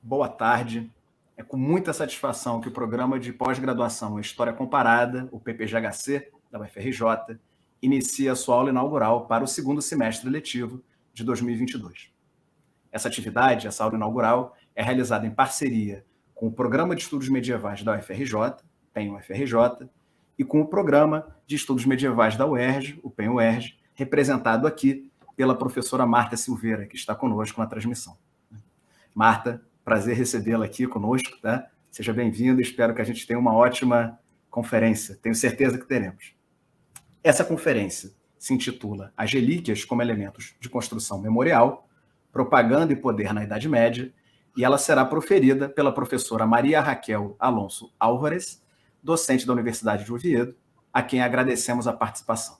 boa tarde. É com muita satisfação que o programa de pós-graduação em História Comparada, o PPGHC, da UFRJ, inicia sua aula inaugural para o segundo semestre letivo de 2022. Essa atividade, essa aula inaugural, é realizada em parceria com o Programa de Estudos Medievais da UFRJ, PEN-UFRJ, e com o Programa de Estudos Medievais da UERJ, o PEN-UERJ, representado aqui pela professora Marta Silveira, que está conosco na transmissão. Marta, prazer recebê-la aqui conosco, tá? Seja bem-vinda, espero que a gente tenha uma ótima conferência, tenho certeza que teremos. Essa conferência se intitula As Relíquias como Elementos de Construção Memorial, Propaganda e Poder na Idade Média, e ela será proferida pela professora Maria Raquel Alonso Álvares, docente da Universidade de Oviedo, a quem agradecemos a participação.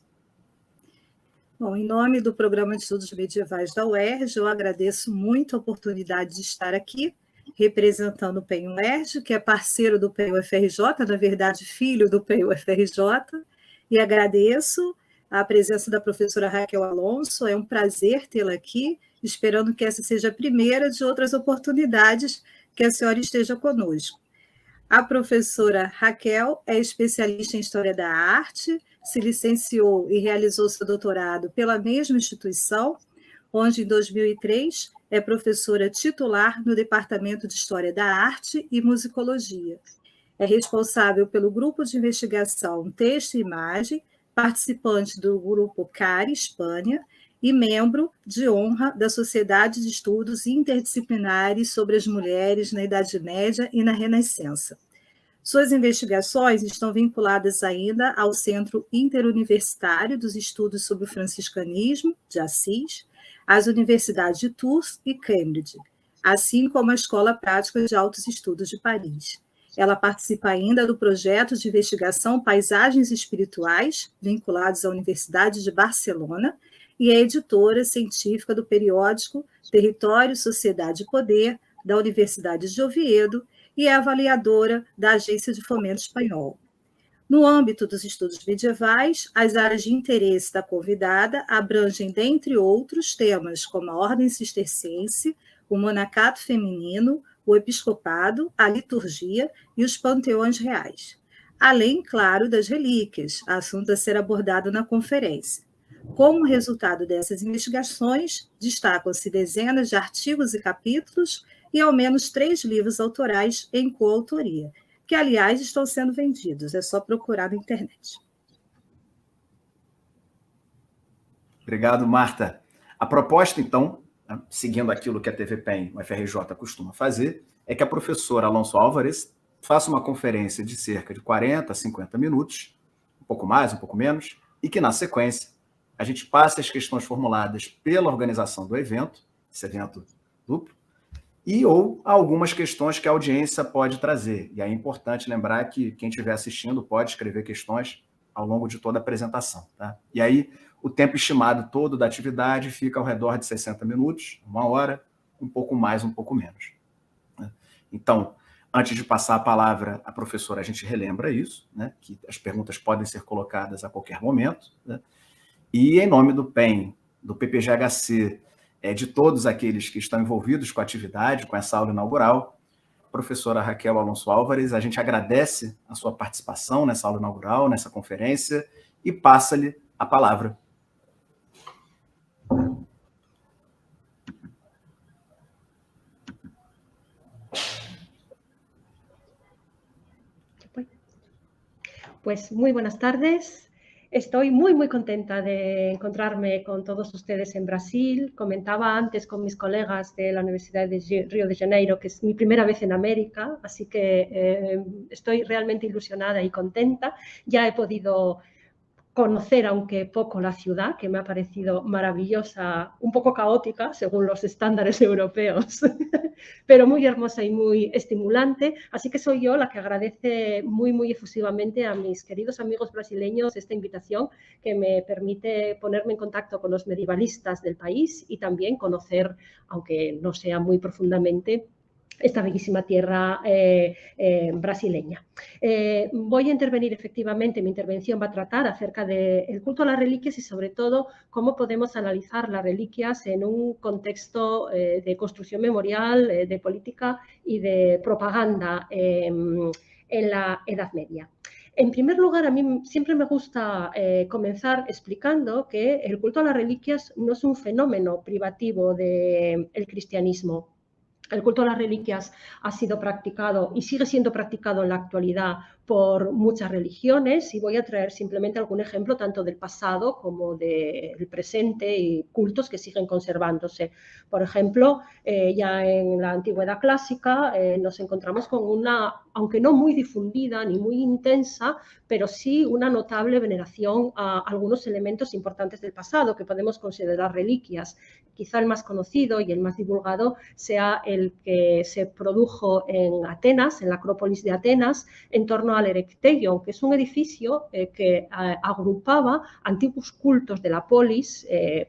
Bom, em nome do Programa de Estudos Medievais da UERJ, eu agradeço muito a oportunidade de estar aqui, representando o PEN-UERJ, que é parceiro do PEN-UFRJ, na verdade, filho do PEN-UFRJ, e agradeço a presença da professora Raquel Alonso, é um prazer tê-la aqui, esperando que essa seja a primeira de outras oportunidades que a senhora esteja conosco. A professora Raquel é especialista em História da Arte, se licenciou e realizou seu doutorado pela mesma instituição, onde, em 2003, é professora titular no Departamento de História da Arte e Musicologia. É responsável pelo grupo de investigação Texto e Imagem, participante do grupo CARI Espanha e membro de honra da Sociedade de Estudos Interdisciplinares sobre as Mulheres na Idade Média e na Renascença. Suas investigações estão vinculadas ainda ao Centro Interuniversitário dos Estudos sobre o Franciscanismo, de Assis, às universidades de Tours e Cambridge, assim como à Escola Prática de Altos Estudos de Paris. Ela participa ainda do projeto de investigação Paisagens Espirituais, vinculados à Universidade de Barcelona, e é editora científica do periódico Território, Sociedade e Poder, da Universidade de Oviedo, e é avaliadora da Agência de Fomento Espanhol. No âmbito dos estudos medievais, as áreas de interesse da convidada abrangem, dentre outros, temas como a ordem cisterciense, o monacato feminino, o episcopado, a liturgia e os panteões reais. Além, claro, das relíquias, assunto a ser abordado na conferência. Como resultado dessas investigações, destacam-se dezenas de artigos e capítulos e ao menos 3 livros autorais em coautoria, que, aliás, estão sendo vendidos. É só procurar na internet. Obrigado, Marta. A proposta, então, seguindo aquilo que a TV PEN, o FRJ, costuma fazer, é que a professora Alonso Álvares faça uma conferência de cerca de 40 a 50 minutos, um pouco mais, um pouco menos, e que, na sequência, a gente passe as questões formuladas pela organização do evento, esse evento duplo, e ou algumas questões que a audiência pode trazer. E é importante lembrar que quem estiver assistindo pode escrever questões ao longo de toda a apresentação. Tá? E aí, o tempo estimado todo da atividade fica ao redor de 60 minutos, 1 hora, um pouco mais, um pouco menos. Né? Então, antes de passar a palavra à professora, a gente relembra isso, né? Que as perguntas podem ser colocadas a qualquer momento. Né? E, em nome do PEN, do PPGHC, de todos aqueles que estão envolvidos com a atividade, com essa aula inaugural, professora Raquel Alonso Álvares, a gente agradece a sua participação nessa aula inaugural, nessa conferência, e passa-lhe a palavra. Pues muy buenas tardes. Estoy muy contenta de encontrarme con todos ustedes en Brasil. Comentaba antes con mis colegas de la Universidad de Río de Janeiro que es mi primera vez en América, así que estoy realmente ilusionada y contenta. Ya he podido conocer, aunque poco, la ciudad, que me ha parecido maravillosa, un poco caótica según los estándares europeos, pero muy hermosa y muy estimulante. Así que soy yo la que agradece muy efusivamente a mis queridos amigos brasileños esta invitación que me permite ponerme en contacto con los medievalistas del país y también conocer, aunque no sea muy profundamente, esta bellísima tierra brasileña. Voy a intervenir efectivamente, mi intervención va a tratar acerca del culto a las reliquias y sobre todo cómo podemos analizar las reliquias en un contexto de construcción memorial, de política y de propaganda en la Edad Media. En primer lugar, a mí siempre me gusta comenzar explicando que el culto a las reliquias no es un fenómeno privativo del cristianismo. El culto a las reliquias ha sido practicado y sigue siendo practicado en la actualidad por muchas religiones y voy a traer simplemente algún ejemplo tanto del pasado como del presente y cultos que siguen conservándose. Por ejemplo, ya en la antigüedad clásica nos encontramos con una, aunque no muy difundida ni muy intensa, pero sí una notable veneración a algunos elementos importantes del pasado que podemos considerar reliquias. Quizá el más conocido y el más divulgado sea el que se produjo en Atenas, en la Acrópolis de Atenas, en torno al Erecteion, que es un edificio que agrupaba antiguos cultos de la polis,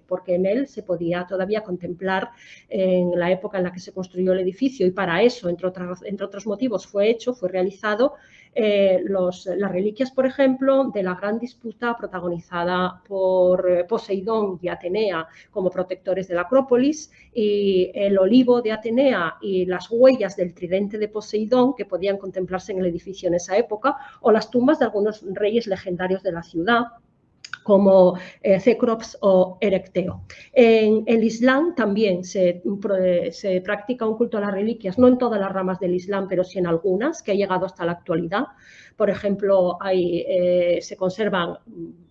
porque en él se podía todavía contemplar en la época en la que se construyó el edificio y para eso, entre otros motivos, fue realizado las reliquias, por ejemplo, de la gran disputa protagonizada por Poseidón y Atenea como protectores de la Acrópolis y el olivo de Atenea y las huellas del tridente de Poseidón que podían contemplarse en el edificio en esa época o las tumbas de algunos reyes legendarios de la ciudad como Cecrops o Erecteo. En el Islam también se practica un culto a las reliquias, no en todas las ramas del Islam, pero sí en algunas, que ha llegado hasta la actualidad. Por ejemplo, se conservan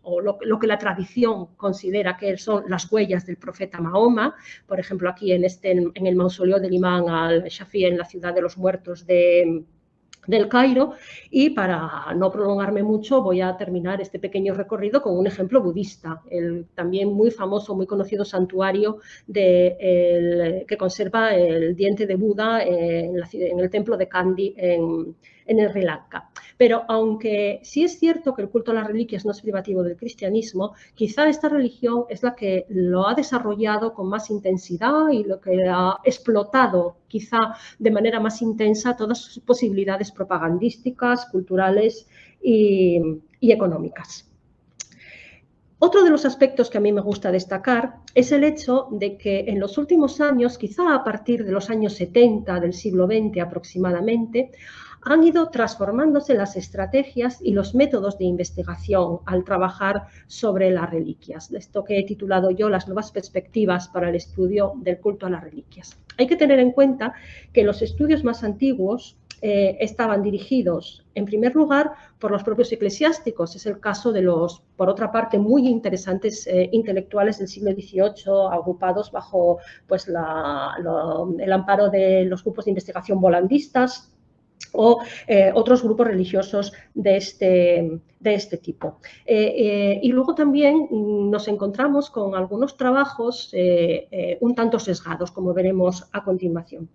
o lo que la tradición considera que son las huellas del profeta Mahoma, por ejemplo, aquí en el mausoleo del imán al-Shafi en la ciudad de los muertos del Cairo, y para no prolongarme mucho voy a terminar este pequeño recorrido con un ejemplo budista, el también muy famoso, muy conocido santuario que conserva el diente de Buda en el templo de Kandy en Sri Lanka. Pero aunque sí es cierto que el culto a las reliquias no es privativo del cristianismo, quizá esta religión es la que lo ha desarrollado con más intensidad y lo que ha explotado quizá de manera más intensa todas sus posibilidades propagandísticas, culturales y económicas. Otro de los aspectos que a mí me gusta destacar es el hecho de que en los últimos años, quizá a partir de los años 70 del siglo XX aproximadamente, han ido transformándose las estrategias y los métodos de investigación al trabajar sobre las reliquias. Esto que he titulado yo las nuevas perspectivas para el estudio del culto a las reliquias. Hay que tener en cuenta que los estudios más antiguos estaban dirigidos, en primer lugar, por los propios eclesiásticos. Es el caso de los, por otra parte, muy interesantes intelectuales del siglo XVIII, agrupados bajo pues, el amparo de los grupos de investigación volandistas o otros grupos religiosos de este tipo. Y luego también nos encontramos con algunos trabajos un tanto sesgados, como veremos a continuación.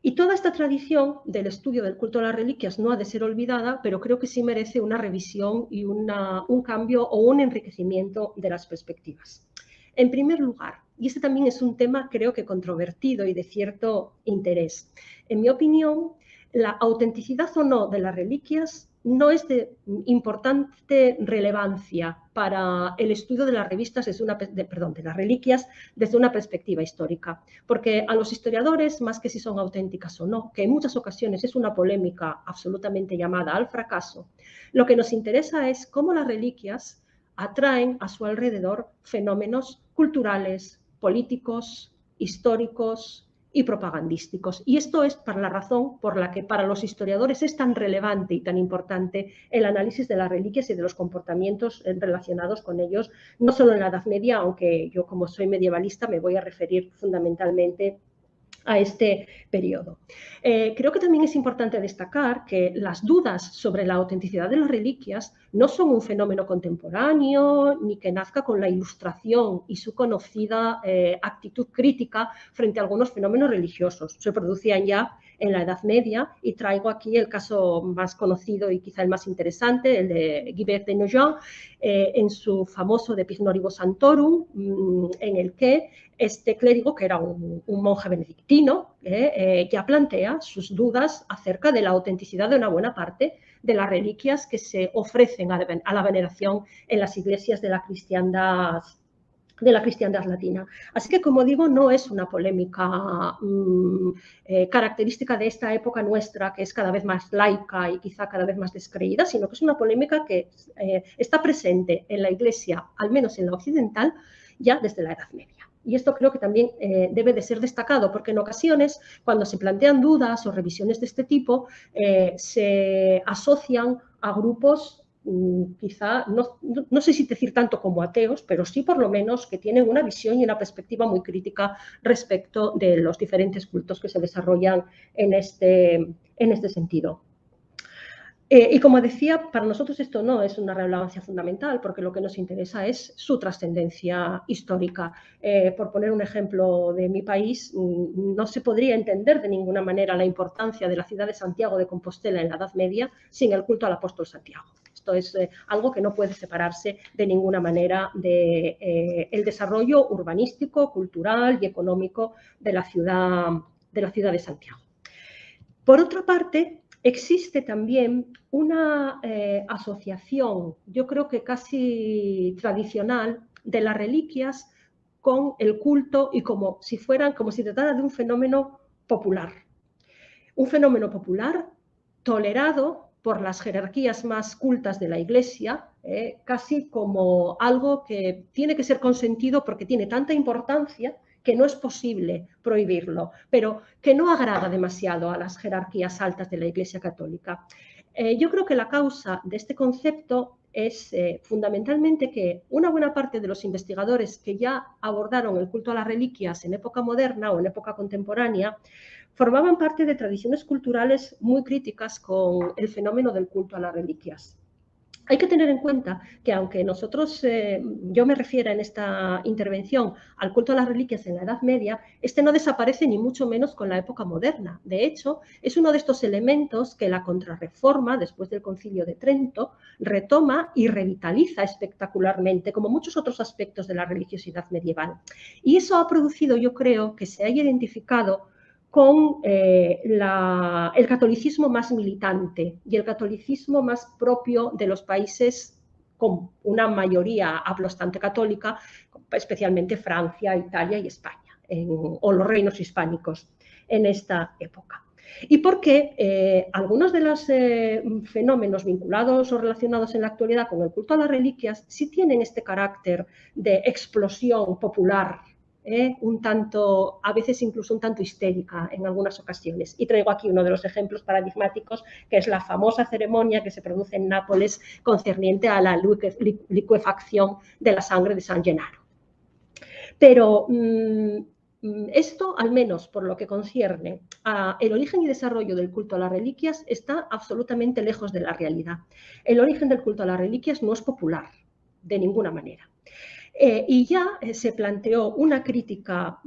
Y toda esta tradición del estudio del culto a las reliquias no ha de ser olvidada, pero creo que sí merece una revisión y un cambio o un enriquecimiento de las perspectivas. En primer lugar, y este también es un tema creo que controvertido y de cierto interés, en mi opinión, la autenticidad o no de las reliquias no es de importante relevancia para el estudio de las revistas de las reliquias desde una perspectiva histórica, porque a los historiadores, más que si son auténticas o no, que en muchas ocasiones es una polémica absolutamente llamada al fracaso, lo que nos interesa es cómo las reliquias atraen a su alrededor fenómenos culturales, políticos, históricos y propagandísticos. Y esto es la razón por la que para los historiadores es tan relevante y tan importante el análisis de las reliquias y de los comportamientos relacionados con ellos, no solo en la Edad Media, aunque yo como soy medievalista me voy a referir fundamentalmente a este periodo. Creo que también es importante destacar que las dudas sobre la autenticidad de las reliquias no son un fenómeno contemporáneo ni que nazca con la Ilustración y su conocida actitud crítica frente a algunos fenómenos religiosos. Se producían ya en la Edad Media, y traigo aquí el caso más conocido y quizá el más interesante, el de Guibert de Nogent, en su famoso De Pignoribus Santorum, en el que este clérigo, que era un monje benedictino, ya plantea sus dudas acerca de la autenticidad de una buena parte de las reliquias que se ofrecen a la veneración en las iglesias de la cristiandad latina. Así que, como digo, no es una polémica característica de esta época nuestra, que es cada vez más laica y quizá cada vez más descreída, sino que es una polémica que está presente en la Iglesia, al menos en la occidental, ya desde la Edad Media. Y esto creo que también debe de ser destacado, porque en ocasiones, cuando se plantean dudas o revisiones de este tipo, se asocian a grupos quizá, no sé si decir tanto como ateos, pero sí por lo menos que tienen una visión y una perspectiva muy crítica respecto de los diferentes cultos que se desarrollan en este sentido. Y como decía, para nosotros esto no es una relevancia fundamental, porque lo que nos interesa es su trascendencia histórica. Por poner un ejemplo de mi país, no se podría entender de ninguna manera la importancia de la ciudad de Santiago de Compostela en la Edad Media sin el culto al apóstol Santiago. Esto es algo que no puede separarse de ninguna manera del desarrollo urbanístico, cultural y económico de la ciudad de Santiago. Por otra parte, existe también una asociación, yo creo que casi tradicional, de las reliquias con el culto y como si tratara de un fenómeno popular. Un fenómeno popular tolerado por las jerarquías más cultas de la Iglesia, casi como algo que tiene que ser consentido porque tiene tanta importancia que no es posible prohibirlo, pero que no agrada demasiado a las jerarquías altas de la Iglesia Católica. Yo creo que la causa de este concepto es fundamentalmente que una buena parte de los investigadores que ya abordaron el culto a las reliquias en época moderna o en época contemporánea formaban parte de tradiciones culturales muy críticas con el fenómeno del culto a las reliquias. Hay que tener en cuenta que aunque yo me refiera en esta intervención al culto a las reliquias en la Edad Media, este no desaparece ni mucho menos con la época moderna. De hecho, es uno de estos elementos que la Contrarreforma, después del Concilio de Trento, retoma y revitaliza espectacularmente, como muchos otros aspectos de la religiosidad medieval. Y eso ha producido, yo creo, que se haya identificado con el catolicismo más militante y el catolicismo más propio de los países con una mayoría aplastante católica, especialmente Francia, Italia y España, o los reinos hispánicos en esta época. Y porque algunos de los fenómenos vinculados o relacionados en la actualidad con el culto a las reliquias sí tienen este carácter de explosión popular, a veces incluso un tanto histérica en algunas ocasiones. Y traigo aquí uno de los ejemplos paradigmáticos, que es la famosa ceremonia que se produce en Nápoles concerniente a la licuefacción de la sangre de San Gennaro. Pero esto, al menos por lo que concierne al origen y desarrollo del culto a las reliquias, está absolutamente lejos de la realidad. El origen del culto a las reliquias no es popular, de ninguna manera. Y ya se planteó una crítica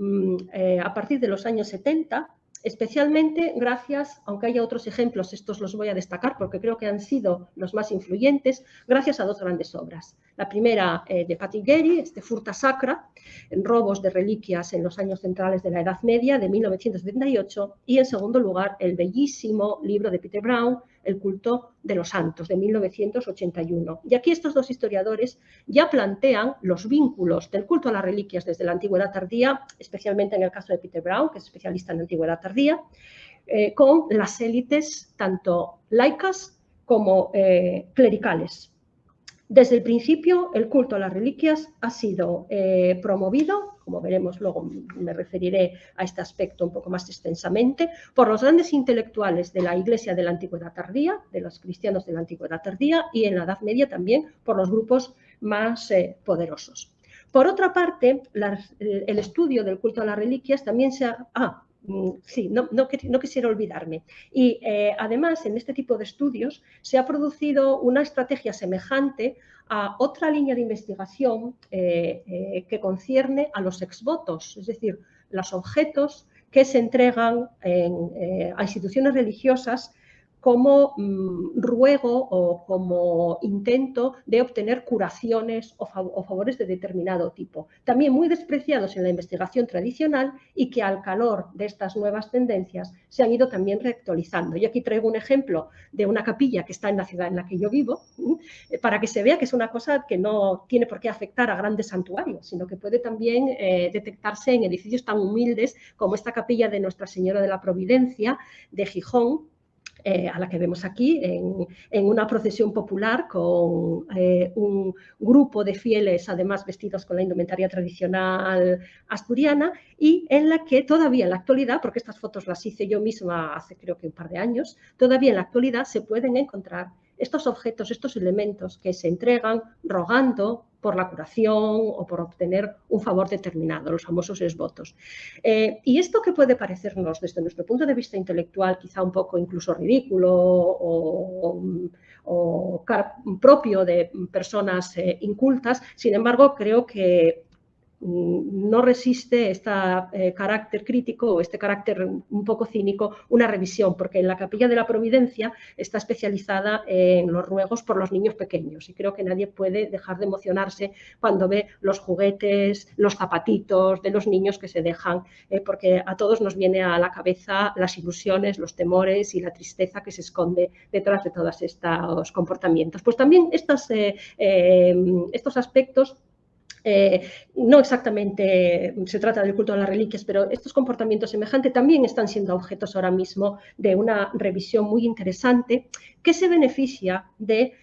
a partir de los años 70, especialmente gracias, aunque haya otros ejemplos, estos los voy a destacar porque creo que han sido los más influyentes, gracias a dos grandes obras. La primera de Patrick Gary, Furta Sacra, robos de reliquias en los años centrales de la Edad Media, de 1978, y en segundo lugar el bellísimo libro de Peter Brown, El culto de los santos, de 1981. Y aquí estos dos historiadores ya plantean los vínculos del culto a las reliquias desde la antigüedad tardía, especialmente en el caso de Peter Brown, que es especialista en la antigüedad tardía, con las élites tanto laicas como clericales. Desde el principio, el culto a las reliquias ha sido promovido, como veremos luego me referiré a este aspecto un poco más extensamente, por los grandes intelectuales de la Iglesia de la Antigüedad Tardía, de los cristianos de la Antigüedad Tardía, y en la Edad Media también por los grupos más poderosos. Por otra parte, el estudio del culto a las reliquias también se ha... Sí, no quisiera olvidarme. Y además, en este tipo de estudios se ha producido una estrategia semejante a otra línea de investigación que concierne a los exvotos, es decir, los objetos que se entregan a instituciones religiosas como ruego o como intento de obtener curaciones o favores de determinado tipo. También muy despreciados en la investigación tradicional y que al calor de estas nuevas tendencias se han ido también reactualizando. Y aquí traigo un ejemplo de una capilla que está en la ciudad en la que yo vivo, para que se vea que es una cosa que no tiene por qué afectar a grandes santuarios, sino que puede también detectarse en edificios tan humildes como esta capilla de Nuestra Señora de la Providencia de Gijón, a la que vemos aquí en una procesión popular con un grupo de fieles, además vestidos con la indumentaria tradicional asturiana, y en la que todavía en la actualidad, porque estas fotos las hice yo misma hace creo que un par de años, todavía en la actualidad se pueden encontrar estos objetos, estos elementos que se entregan rogando por la curación o por obtener un favor determinado, los famosos esvotos. Y esto que puede parecernos desde nuestro punto de vista intelectual quizá un poco incluso ridículo o propio de personas incultas, sin embargo creo que no resiste este carácter crítico o este carácter un poco cínico una revisión, porque en la Capilla de la Providencia está especializada en los ruegos por los niños pequeños y creo que nadie puede dejar de emocionarse cuando ve los juguetes, los zapatitos de los niños que se dejan, porque a todos nos viene a la cabeza las ilusiones, los temores y la tristeza que se esconde detrás de todos estos comportamientos. Pues también estos aspectos, no exactamente se trata del culto a las reliquias, pero estos comportamientos semejantes también están siendo objetos ahora mismo de una revisión muy interesante que se beneficia de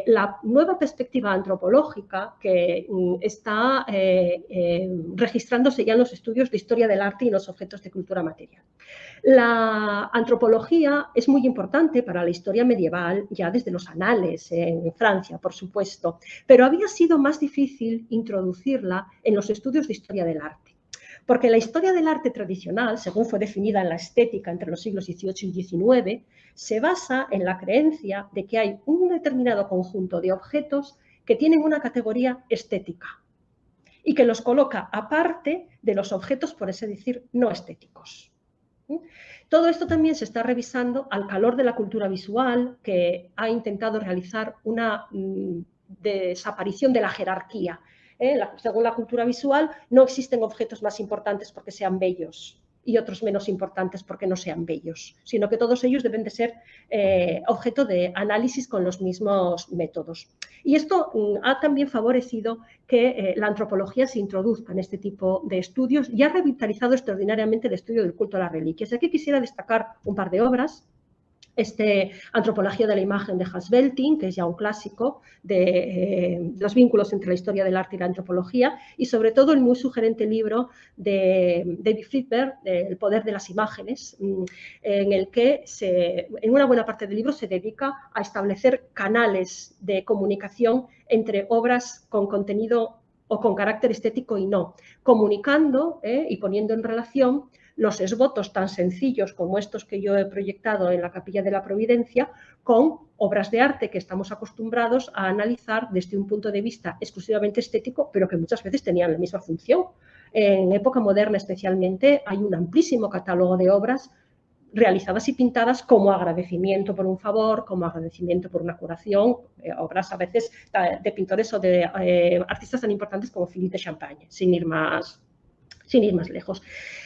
la nueva perspectiva antropológica que está registrándose ya en los estudios de historia del arte y los objetos de cultura material. La antropología es muy importante para la historia medieval ya desde los anales, en Francia, por supuesto, pero había sido más difícil introducirla en los estudios de historia del arte. Porque la historia del arte tradicional, según fue definida en la estética entre los siglos XVIII y XIX, se basa en la creencia de que hay un determinado conjunto de objetos que tienen una categoría estética y que los coloca aparte de los objetos, por así decir, no estéticos. Todo esto también se está revisando al calor de la cultura visual, que ha intentado realizar una desaparición de la jerarquía. Según la cultura visual, no existen objetos más importantes porque sean bellos y otros menos importantes porque no sean bellos, sino que todos ellos deben de ser objeto de análisis con los mismos métodos. Y esto ha también favorecido que la antropología se introduzca en este tipo de estudios y ha revitalizado extraordinariamente el estudio del culto a las reliquias. Aquí quisiera destacar un par de obras. Antropología de la imagen de Hans Belting, que es ya un clásico de los vínculos entre la historia del arte y la antropología, y sobre todo el muy sugerente libro de David Friedberg, El poder de las imágenes, en el que en una buena parte del libro se dedica a establecer canales de comunicación entre obras con contenido o con carácter estético y no, comunicando y poniendo en relación los esbotos tan sencillos como estos que yo he proyectado en la Capilla de la Providencia con obras de arte que estamos acostumbrados a analizar desde un punto de vista exclusivamente estético, pero que muchas veces tenían la misma función. En época moderna especialmente hay un amplísimo catálogo de obras realizadas y pintadas como agradecimiento por un favor, como agradecimiento por una curación, obras a veces de pintores o de artistas tan importantes como Philippe de Champagne, sin ir más lejos.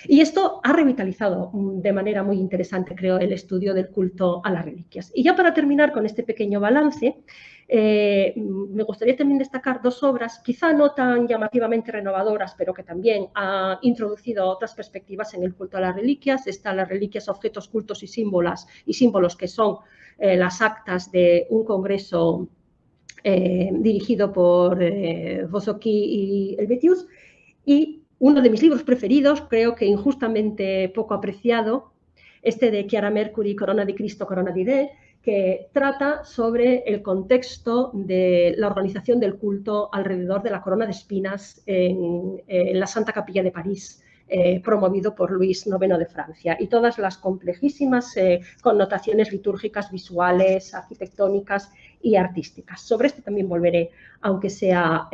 Y esto ha revitalizado de manera muy interesante, creo, el estudio del culto a las reliquias. Y ya para terminar con este pequeño balance, me gustaría también destacar dos obras, quizá no tan llamativamente renovadoras, pero que también han introducido otras perspectivas en el culto a las reliquias. Están las reliquias, objetos, cultos y símbolos que son las actas de un congreso dirigido por Vossocky y Helvetius, y uno de mis libros preferidos, creo que injustamente poco apreciado, de Chiara Mercury, Corona di Cristo, Corona di Re, que trata sobre el contexto de la organización del culto alrededor de la corona de espinas en la Santa Capilla de París, promovido por Luis IX de Francia, y todas las complejísimas connotaciones litúrgicas, visuales, arquitectónicas y artísticas. Sobre esto también volveré, aunque sea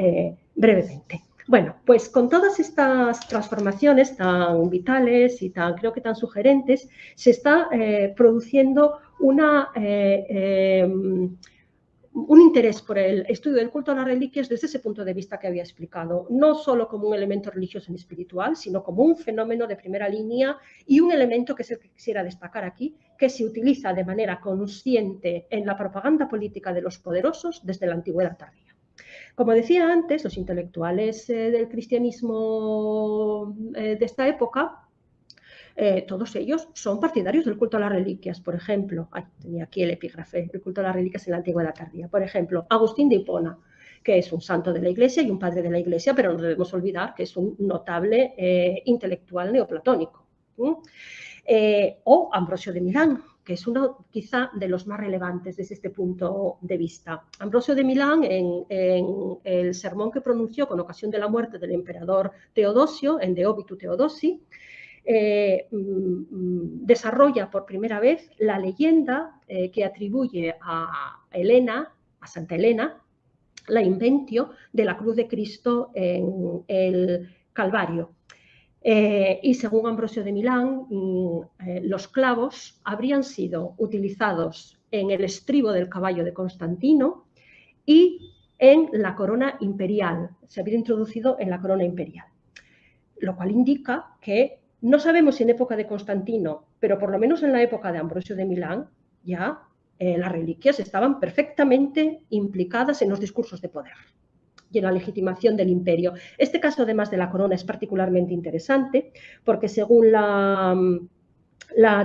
brevemente. Bueno, pues con todas estas transformaciones tan vitales y creo que tan sugerentes, se está produciendo un interés por el estudio del culto a las reliquias desde ese punto de vista que había explicado, no solo como un elemento religioso y espiritual, sino como un fenómeno de primera línea y un elemento que quisiera destacar aquí, que se utiliza de manera consciente en la propaganda política de los poderosos desde la antigüedad tardía. Como decía antes, los intelectuales del cristianismo de esta época, todos ellos son partidarios del culto a las reliquias. Por ejemplo, tenía aquí el epígrafe, el culto a las reliquias en la antigüedad tardía. Por ejemplo, Agustín de Hipona, que es un santo de la Iglesia y un padre de la Iglesia, pero no debemos olvidar que es un notable intelectual neoplatónico. O Ambrosio de Milán, que es uno quizá de los más relevantes desde este punto de vista. Ambrosio de Milán, en el sermón que pronunció con ocasión de la muerte del emperador Teodosio, en De Obitu Theodosi, desarrolla por primera vez la leyenda que atribuye a Helena, a Santa Helena, la inventio de la cruz de Cristo en el Calvario. Y según Ambrosio de Milán, los clavos habrían sido utilizados en el estribo del caballo de Constantino y en la corona imperial, se había introducido en la corona imperial, lo cual indica que no sabemos si en época de Constantino, pero por lo menos en la época de Ambrosio de Milán, ya las reliquias estaban perfectamente implicadas en los discursos de poder y en la legitimación del imperio. Este caso, además de la corona, es particularmente interesante porque según la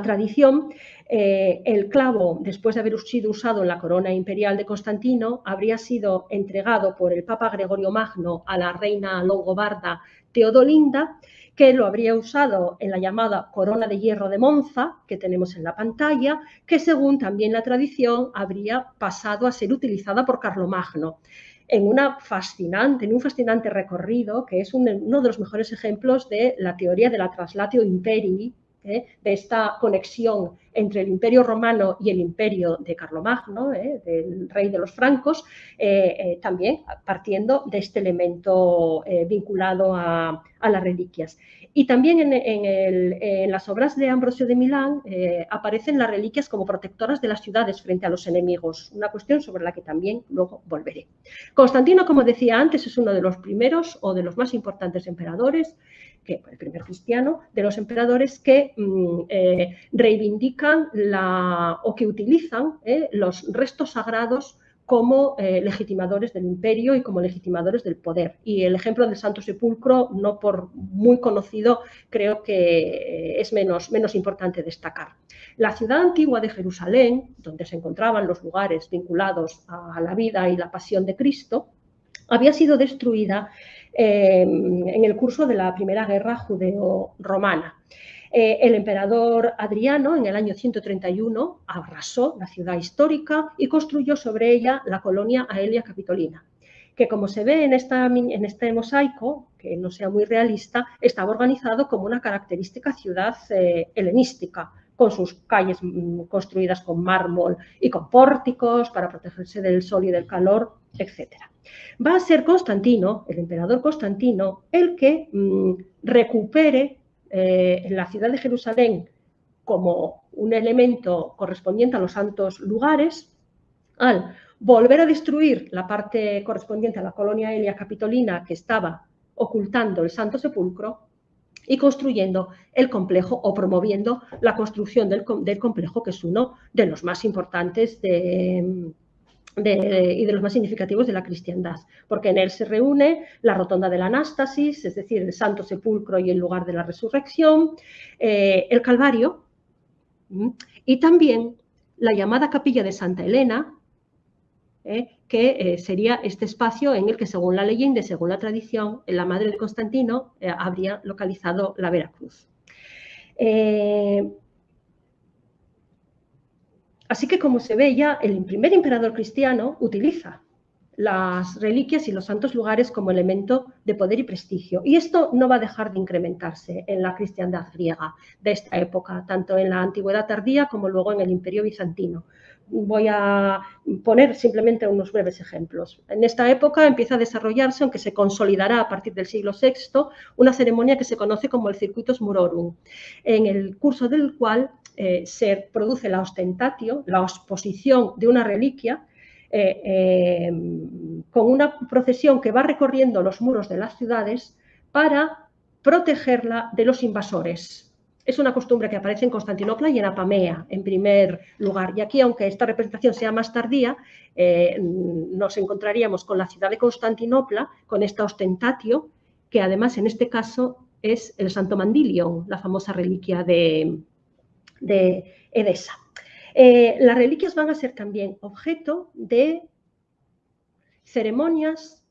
tradición, el clavo, después de haber sido usado en la corona imperial de Constantino, habría sido entregado por el Papa Gregorio Magno a la reina longobarda Teodolinda, que lo habría usado en la llamada corona de hierro de Monza, que tenemos en la pantalla, que según también la tradición habría pasado a ser utilizada por Carlomagno en un fascinante recorrido que es uno de los mejores ejemplos de la teoría de la Translatio Imperii, de esta conexión entre el Imperio Romano y el Imperio de Carlomagno, del rey de los francos, también partiendo de este elemento vinculado a las reliquias. Y también en las obras de Ambrosio de Milán aparecen las reliquias como protectoras de las ciudades frente a los enemigos, una cuestión sobre la que también luego volveré. Constantino, como decía antes, es uno de los primeros o de los más importantes emperadores, el primer cristiano, de los emperadores que reivindican o que utilizan los restos sagrados como legitimadores del imperio y como legitimadores del poder. Y el ejemplo del Santo Sepulcro, no por muy conocido, creo que es menos importante destacar. La ciudad antigua de Jerusalén, donde se encontraban los lugares vinculados a la vida y la pasión de Cristo, había sido destruida en el curso de la Primera Guerra Judeo-Romana. El emperador Adriano, en el año 131, arrasó la ciudad histórica y construyó sobre ella la colonia Aelia Capitolina, que, como se ve en este mosaico, que no sea muy realista, estaba organizado como una característica ciudad helenística, con sus calles construidas con mármol y con pórticos para protegerse del sol y del calor, etc. Va a ser Constantino, el emperador Constantino, el que recupere la ciudad de Jerusalén como un elemento correspondiente a los santos lugares, al volver a destruir la parte correspondiente a la colonia Aelia Capitolina que estaba ocultando el Santo Sepulcro y construyendo el complejo o promoviendo la construcción del complejo, que es uno de los más importantes y de los más significativos de la cristiandad, porque en él se reúne la rotonda de la Anástasis, es decir, el Santo Sepulcro y el lugar de la resurrección, el Calvario, y también la llamada Capilla de Santa Helena, que sería este espacio en el que, según la leyenda y según la tradición, la madre de Constantino habría localizado la Veracruz. Así que, como se ve ya, el primer emperador cristiano utiliza las reliquias y los santos lugares como elemento de poder y prestigio. Y esto no va a dejar de incrementarse en la cristiandad griega de esta época, tanto en la antigüedad tardía como luego en el Imperio bizantino. Voy a poner simplemente unos breves ejemplos. En esta época empieza a desarrollarse, aunque se consolidará a partir del siglo VI, una ceremonia que se conoce como el Circuitus Murorum, en el curso del cual se produce la ostentatio, la exposición de una reliquia, con una procesión que va recorriendo los muros de las ciudades para protegerla de los invasores. Es una costumbre que aparece en Constantinopla y en Apamea, en primer lugar. Y aquí, aunque esta representación sea más tardía, nos encontraríamos con la ciudad de Constantinopla, con esta ostentatio, que además en este caso es el Santo Mandilion, la famosa reliquia de Edesa. Las reliquias van a ser también objeto de ceremonias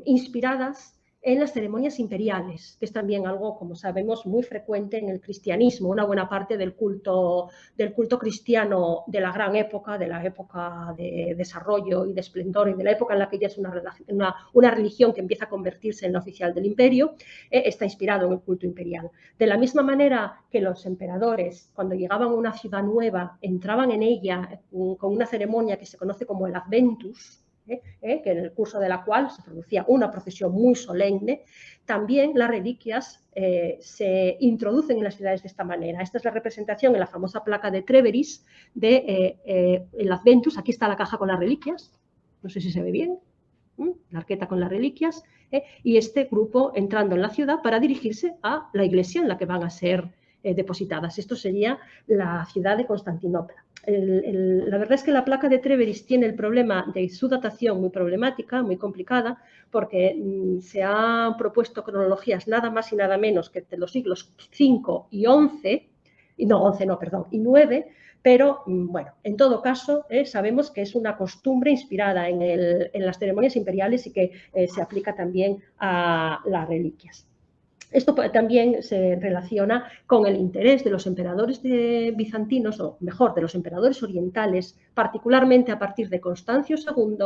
inspiradas en las ceremonias imperiales, que es también algo, como sabemos, muy frecuente en el cristianismo. Una buena parte del culto cristiano de la gran época, de la época de desarrollo y de esplendor y de la época en la que ya es una religión que empieza a convertirse en la oficial del imperio, está inspirado en el culto imperial. De la misma manera que los emperadores, cuando llegaban a una ciudad nueva, entraban en ella con una ceremonia que se conoce como el Adventus, que en el curso de la cual se producía una procesión muy solemne, también las reliquias se introducen en las ciudades de esta manera. Esta es la representación en la famosa placa de Treveris de el Adventus. Aquí está la caja con las reliquias, no sé si se ve bien, la arqueta con las reliquias, y este grupo entrando en la ciudad para dirigirse a la iglesia en la que van a ser depositadas. Esto sería la ciudad de Constantinopla. La verdad es que la placa de Treveris tiene el problema de su datación muy problemática, muy complicada, porque se han propuesto cronologías nada más y nada menos que de los siglos V y XI, y 9, pero bueno, en todo caso sabemos que es una costumbre inspirada en las ceremonias imperiales y que se aplica también a las reliquias. Esto también se relaciona con el interés de los emperadores bizantinos, o mejor, de los emperadores orientales, particularmente a partir de Constancio II,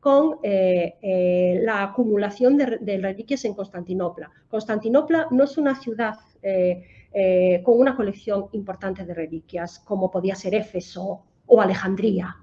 con la acumulación de reliquias en Constantinopla. Constantinopla no es una ciudad con una colección importante de reliquias, como podía ser Éfeso o Alejandría.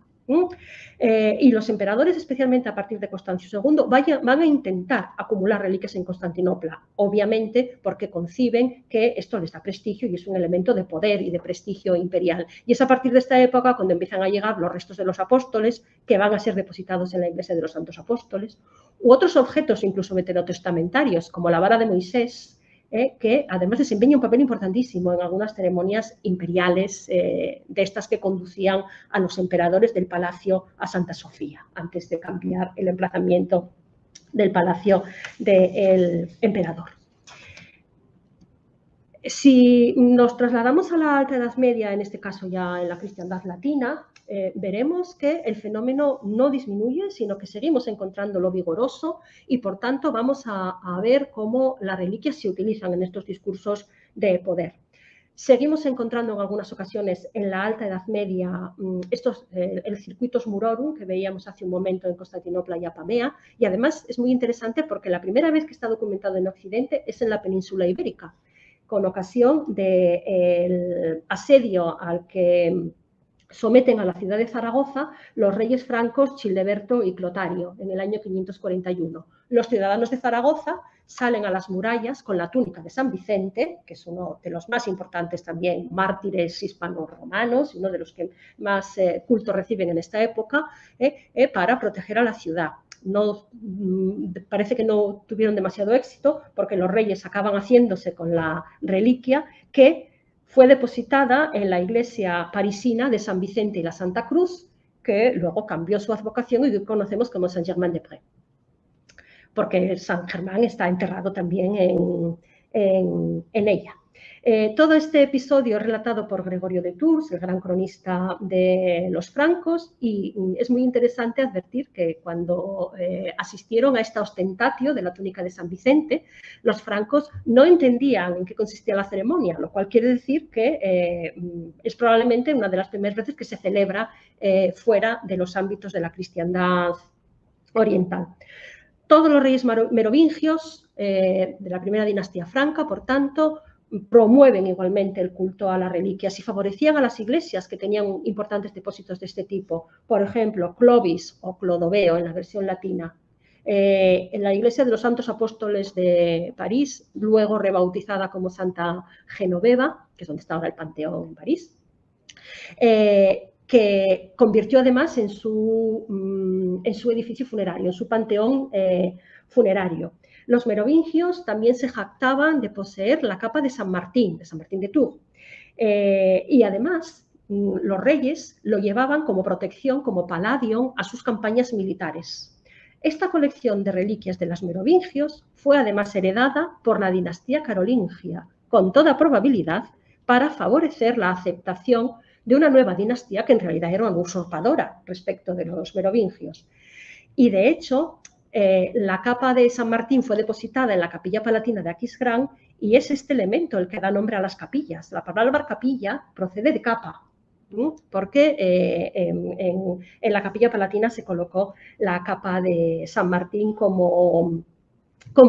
Y los emperadores, especialmente a partir de Constancio II, van a intentar acumular reliquias en Constantinopla, obviamente porque conciben que esto les da prestigio y es un elemento de poder y de prestigio imperial. Y es a partir de esta época cuando empiezan a llegar los restos de los apóstoles, que van a ser depositados en la iglesia de los santos apóstoles, u otros objetos incluso veterotestamentarios, como la vara de Moisés, que además desempeña un papel importantísimo en algunas ceremonias imperiales de estas que conducían a los emperadores del palacio a Santa Sofía, antes de cambiar el emplazamiento del palacio del emperador. Si nos trasladamos a la Alta Edad Media, en este caso ya en la cristiandad latina, veremos que el fenómeno no disminuye, sino que seguimos encontrándolo vigoroso y, por tanto, vamos a ver cómo las reliquias se utilizan en estos discursos de poder. Seguimos encontrando en algunas ocasiones en la Alta Edad Media el Circuitus Murorum que veíamos hace un momento en Constantinopla y Apamea, y además es muy interesante porque la primera vez que está documentado en Occidente es en la península ibérica, con ocasión del asedio al que someten a la ciudad de Zaragoza los reyes francos Childeberto y Clotario en el año 541. Los ciudadanos de Zaragoza salen a las murallas con la túnica de San Vicente, que es uno de los más importantes también mártires hispano-romanos, uno de los que más culto reciben en esta época, para proteger a la ciudad. Parece que no tuvieron demasiado éxito porque los reyes acaban haciéndose con la reliquia que fue depositada en la iglesia parisina de San Vicente y la Santa Cruz, que luego cambió su advocación y conocemos como Saint-Germain-des-Prés, porque San Germán está enterrado también en ella. Todo este episodio es relatado por Gregorio de Tours, el gran cronista de los francos, y es muy interesante advertir que cuando asistieron a esta ostentatio de la túnica de San Vicente, los francos no entendían en qué consistía la ceremonia, lo cual quiere decir que es probablemente una de las primeras veces que se celebra fuera de los ámbitos de la cristiandad oriental. Todos los reyes merovingios de la primera dinastía franca, por tanto, promueven igualmente el culto a las reliquias y favorecían a las iglesias que tenían importantes depósitos de este tipo. Por ejemplo, Clovis o Clodoveo en la versión latina. En la iglesia de los Santos Apóstoles de París, luego rebautizada como Santa Genoveva, que es donde está ahora el Panteón en París, que convirtió además en su edificio funerario, en su panteón funerario. Los merovingios también se jactaban de poseer la capa de San Martín de Tours. Y además, los reyes lo llevaban como protección, como palladium, a sus campañas militares. Esta colección de reliquias de los merovingios fue además heredada por la dinastía carolingia, con toda probabilidad para favorecer la aceptación de una nueva dinastía que en realidad era una usurpadora respecto de los merovingios. Y de hecho, la capa de San Martín fue depositada en la capilla palatina de Aquisgrán y es este elemento el que da nombre a las capillas. La palabra capilla procede de capa, porque en la capilla palatina se colocó la capa de San Martín como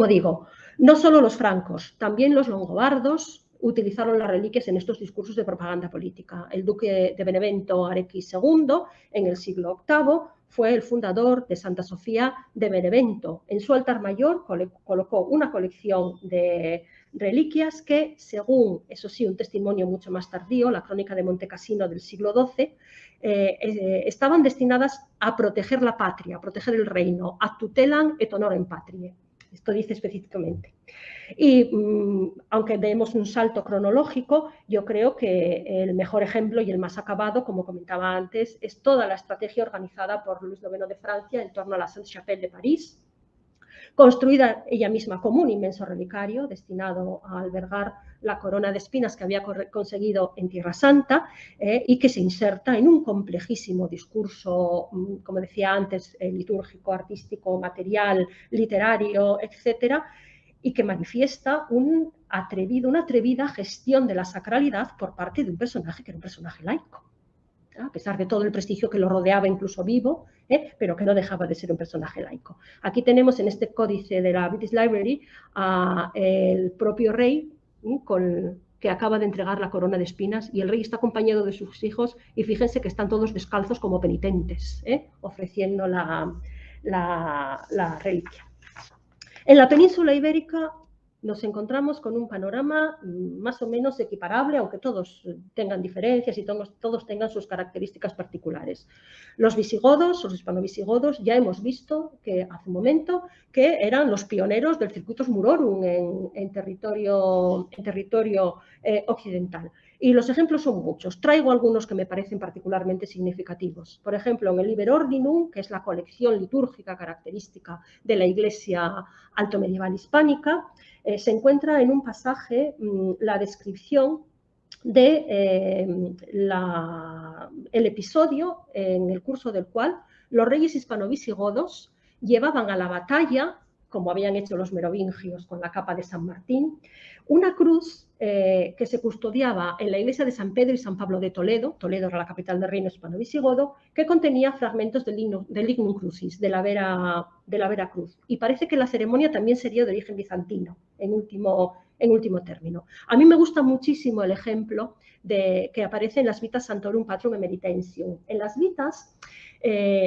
digo, no solo los francos, también los longobardos utilizaron las reliquias en estos discursos de propaganda política. El duque de Benevento, Arequis II, en el siglo VIII, fue el fundador de Santa Sofía de Benevento. En su altar mayor colocó una colección de reliquias que, según, eso sí, un testimonio mucho más tardío, la crónica de Montecassino del siglo XII, estaban destinadas a proteger la patria, a proteger el reino, ad tutelam et honorem patriae. Esto dice específicamente. Y aunque demos un salto cronológico, yo creo que el mejor ejemplo y el más acabado, como comentaba antes, es toda la estrategia organizada por Luis IX de Francia en torno a la Sainte-Chapelle de París, construida ella misma como un inmenso relicario destinado a albergar la corona de espinas que había conseguido en Tierra Santa y que se inserta en un complejísimo discurso, como decía antes, litúrgico, artístico, material, literario, etcétera, y que manifiesta una atrevida gestión de la sacralidad por parte de un personaje que era un personaje laico, a pesar de todo el prestigio que lo rodeaba incluso vivo, pero que no dejaba de ser un personaje laico. Aquí tenemos en este códice de la British Library el propio rey que acaba de entregar la corona de espinas y el rey está acompañado de sus hijos y fíjense que están todos descalzos como penitentes, ofreciendo la reliquia. En la península ibérica nos encontramos con un panorama más o menos equiparable, aunque todos tengan diferencias y todos tengan sus características particulares. Los visigodos, los hispanovisigodos, ya hemos visto que hace un momento que eran los pioneros del Circuitus Murorum en territorio occidental. Y los ejemplos son muchos. Traigo algunos que me parecen particularmente significativos. Por ejemplo, en el Liber Ordinum, que es la colección litúrgica característica de la Iglesia altomedieval hispánica, se encuentra en un pasaje la descripción de el episodio en el curso del cual los reyes hispanovisigodos llevaban a la batalla, como habían hecho los merovingios con la capa de San Martín, una cruz que se custodiaba en la iglesia de San Pedro y San Pablo de Toledo. Toledo era la capital del reino hispano-visigodo, que contenía fragmentos del Lignum Crucis, de la Vera Cruz. Y parece que la ceremonia también sería de origen bizantino, en último término. A mí me gusta muchísimo el ejemplo que aparece en las Vitas Santorum Patrum Emeritensium. En las Vitas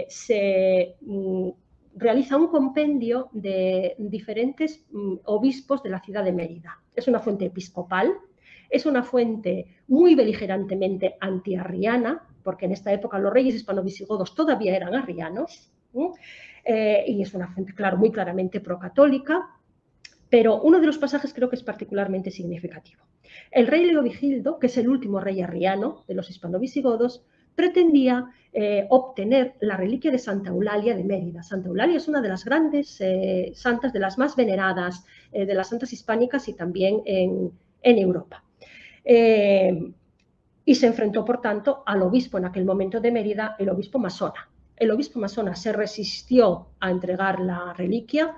se realiza un compendio de diferentes obispos de la ciudad de Mérida. Es una fuente episcopal, es una fuente muy beligerantemente antiarriana, porque en esta época los reyes hispanovisigodos todavía eran arrianos, y es una fuente, claro, muy claramente procatólica, pero uno de los pasajes creo que es particularmente significativo. El rey Leovigildo, que es el último rey arriano de los hispanovisigodos, pretendía obtener la reliquia de Santa Eulalia de Mérida. Santa Eulalia es una de las grandes santas, de las más veneradas de las santas hispánicas y también en Europa. y se enfrentó, por tanto, al obispo en aquel momento de Mérida, el obispo Masona. El obispo Masona se resistió a entregar la reliquia.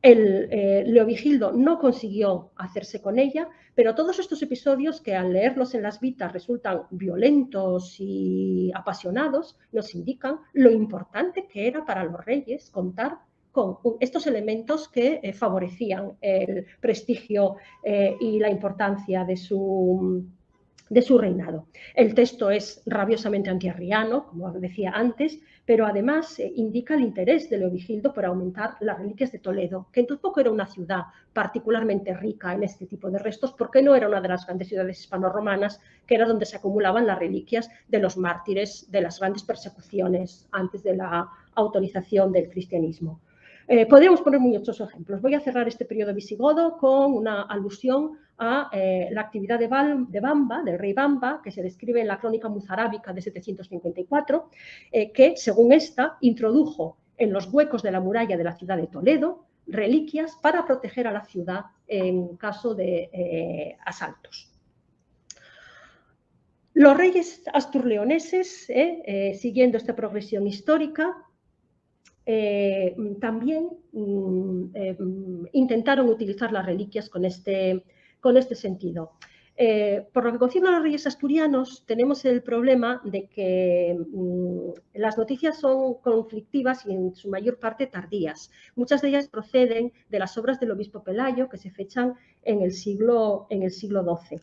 Leovigildo no consiguió hacerse con ella, pero todos estos episodios que al leerlos en las vitas resultan violentos y apasionados, nos indican lo importante que era para los reyes contar con estos elementos que favorecían el prestigio y la importancia de su reinado. El texto es rabiosamente antiarriano, como decía antes, pero además indica el interés de Leovigildo por aumentar las reliquias de Toledo, que tampoco era una ciudad particularmente rica en este tipo de restos, porque no era una de las grandes ciudades hispano-romanas, que era donde se acumulaban las reliquias de los mártires de las grandes persecuciones antes de la autorización del cristianismo. Podríamos poner muchos ejemplos. Voy a cerrar este periodo visigodo con una alusión a la actividad de Bamba, del rey Bamba, que se describe en la crónica muzarábica de 754, que, según esta, introdujo en los huecos de la muralla de la ciudad de Toledo reliquias para proteger a la ciudad en caso de asaltos. Los reyes asturleoneses, siguiendo esta progresión histórica, también intentaron utilizar las reliquias con este sentido. Por lo que concierne a los reyes asturianos, tenemos el problema de que las noticias son conflictivas y en su mayor parte tardías. Muchas de ellas proceden de las obras del obispo Pelayo, que se fechan en el siglo XII.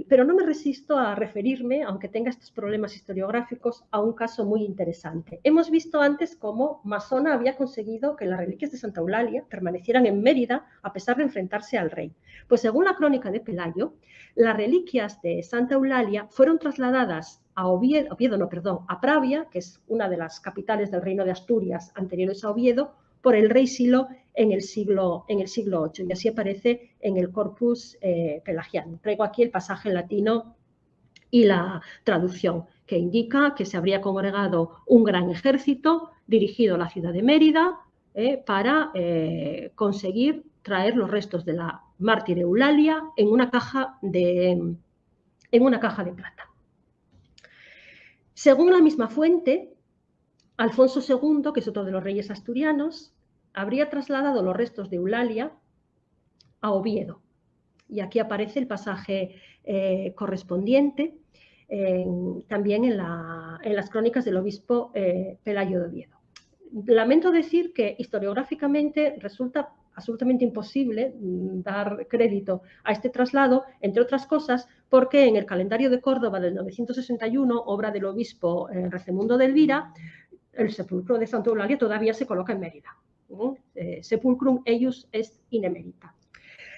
Pero no me resisto a referirme, aunque tenga estos problemas historiográficos, a un caso muy interesante. Hemos visto antes cómo Masona había conseguido que las reliquias de Santa Eulalia permanecieran en Mérida a pesar de enfrentarse al rey. Pues según la crónica de Pelayo, las reliquias de Santa Eulalia fueron trasladadas a Pravia, que es una de las capitales del reino de Asturias anteriores a Oviedo, por el rey Silo en el siglo VIII, y así aparece en el Corpus Pelagiano. Traigo aquí el pasaje en latino y la traducción, que indica que se habría congregado un gran ejército dirigido a la ciudad de Mérida para conseguir traer los restos de la mártir Eulalia en una caja de plata. Según la misma fuente, Alfonso II, que es otro de los reyes asturianos, habría trasladado los restos de Eulalia a Oviedo. Y aquí aparece el pasaje correspondiente también en las crónicas del obispo Pelayo de Oviedo. Lamento decir que historiográficamente resulta absolutamente imposible dar crédito a este traslado, entre otras cosas, porque en el calendario de Córdoba del 961, obra del obispo Recemundo de Elvira, el sepulcro de Santa Eulalia todavía se coloca en Mérida. Sepulcrum eius est in emerita.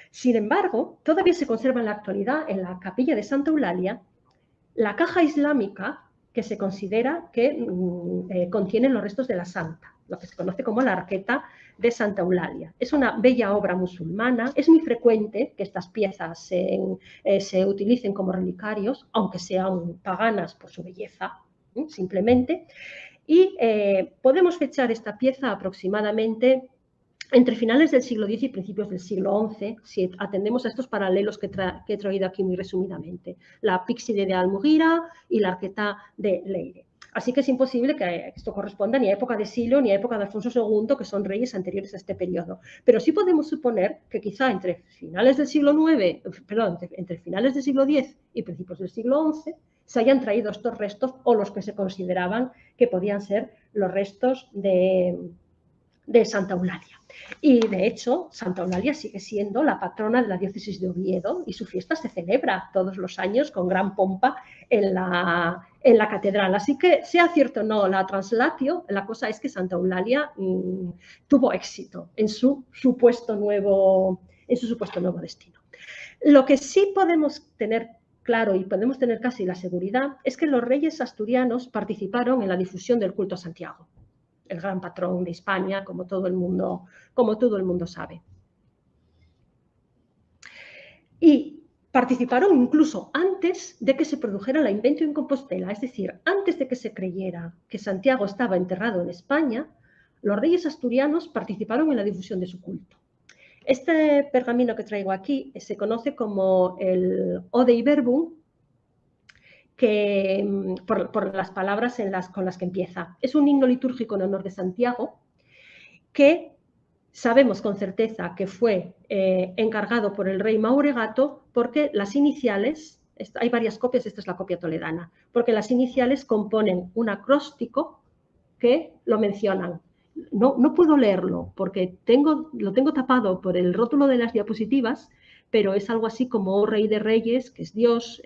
Sin embargo, todavía se conserva en la actualidad en la capilla de Santa Eulalia la caja islámica que se considera que contiene los restos de la santa, lo que se conoce como la arqueta de Santa Eulalia. Es una bella obra musulmana, es muy frecuente que estas piezas se utilicen como relicarios, aunque sean paganas por su belleza, simplemente. Y podemos fechar esta pieza aproximadamente entre finales del siglo X y principios del siglo XI, si atendemos a estos paralelos que he traído aquí muy resumidamente, la Píxide de Almugira y la Arqueta de Leire. Así que es imposible que esto corresponda ni a época de Silo ni a época de Alfonso II, que son reyes anteriores a este periodo. Pero sí podemos suponer que quizá entre finales del siglo entre finales del siglo X y principios del siglo XI se hayan traído estos restos o los que se consideraban que podían ser los restos de Santa Eulalia. Y de hecho, Santa Eulalia sigue siendo la patrona de la diócesis de Oviedo y su fiesta se celebra todos los años con gran pompa en la catedral. Así que, sea cierto o no la translatio, la cosa es que Santa Eulalia tuvo éxito en su supuesto nuevo destino. Lo que sí podemos tener claro y podemos tener casi la seguridad es que los reyes asturianos participaron en la difusión del culto a Santiago, el gran patrón de Hispania, como todo el mundo sabe. Y participaron incluso antes de que se produjera la Inventio in Compostela, es decir, antes de que se creyera que Santiago estaba enterrado en España, los reyes asturianos participaron en la difusión de su culto. Este pergamino que traigo aquí se conoce como el Ode Verbum, que, por las palabras con las que empieza. Es un himno litúrgico en honor de Santiago que sabemos con certeza que fue encargado por el rey Mauregato porque las iniciales, hay varias copias, esta es la copia toledana, porque las iniciales componen un acróstico que lo mencionan. No puedo leerlo porque lo tengo tapado por el rótulo de las diapositivas, pero es algo así como oh, Rey de Reyes, que es Dios,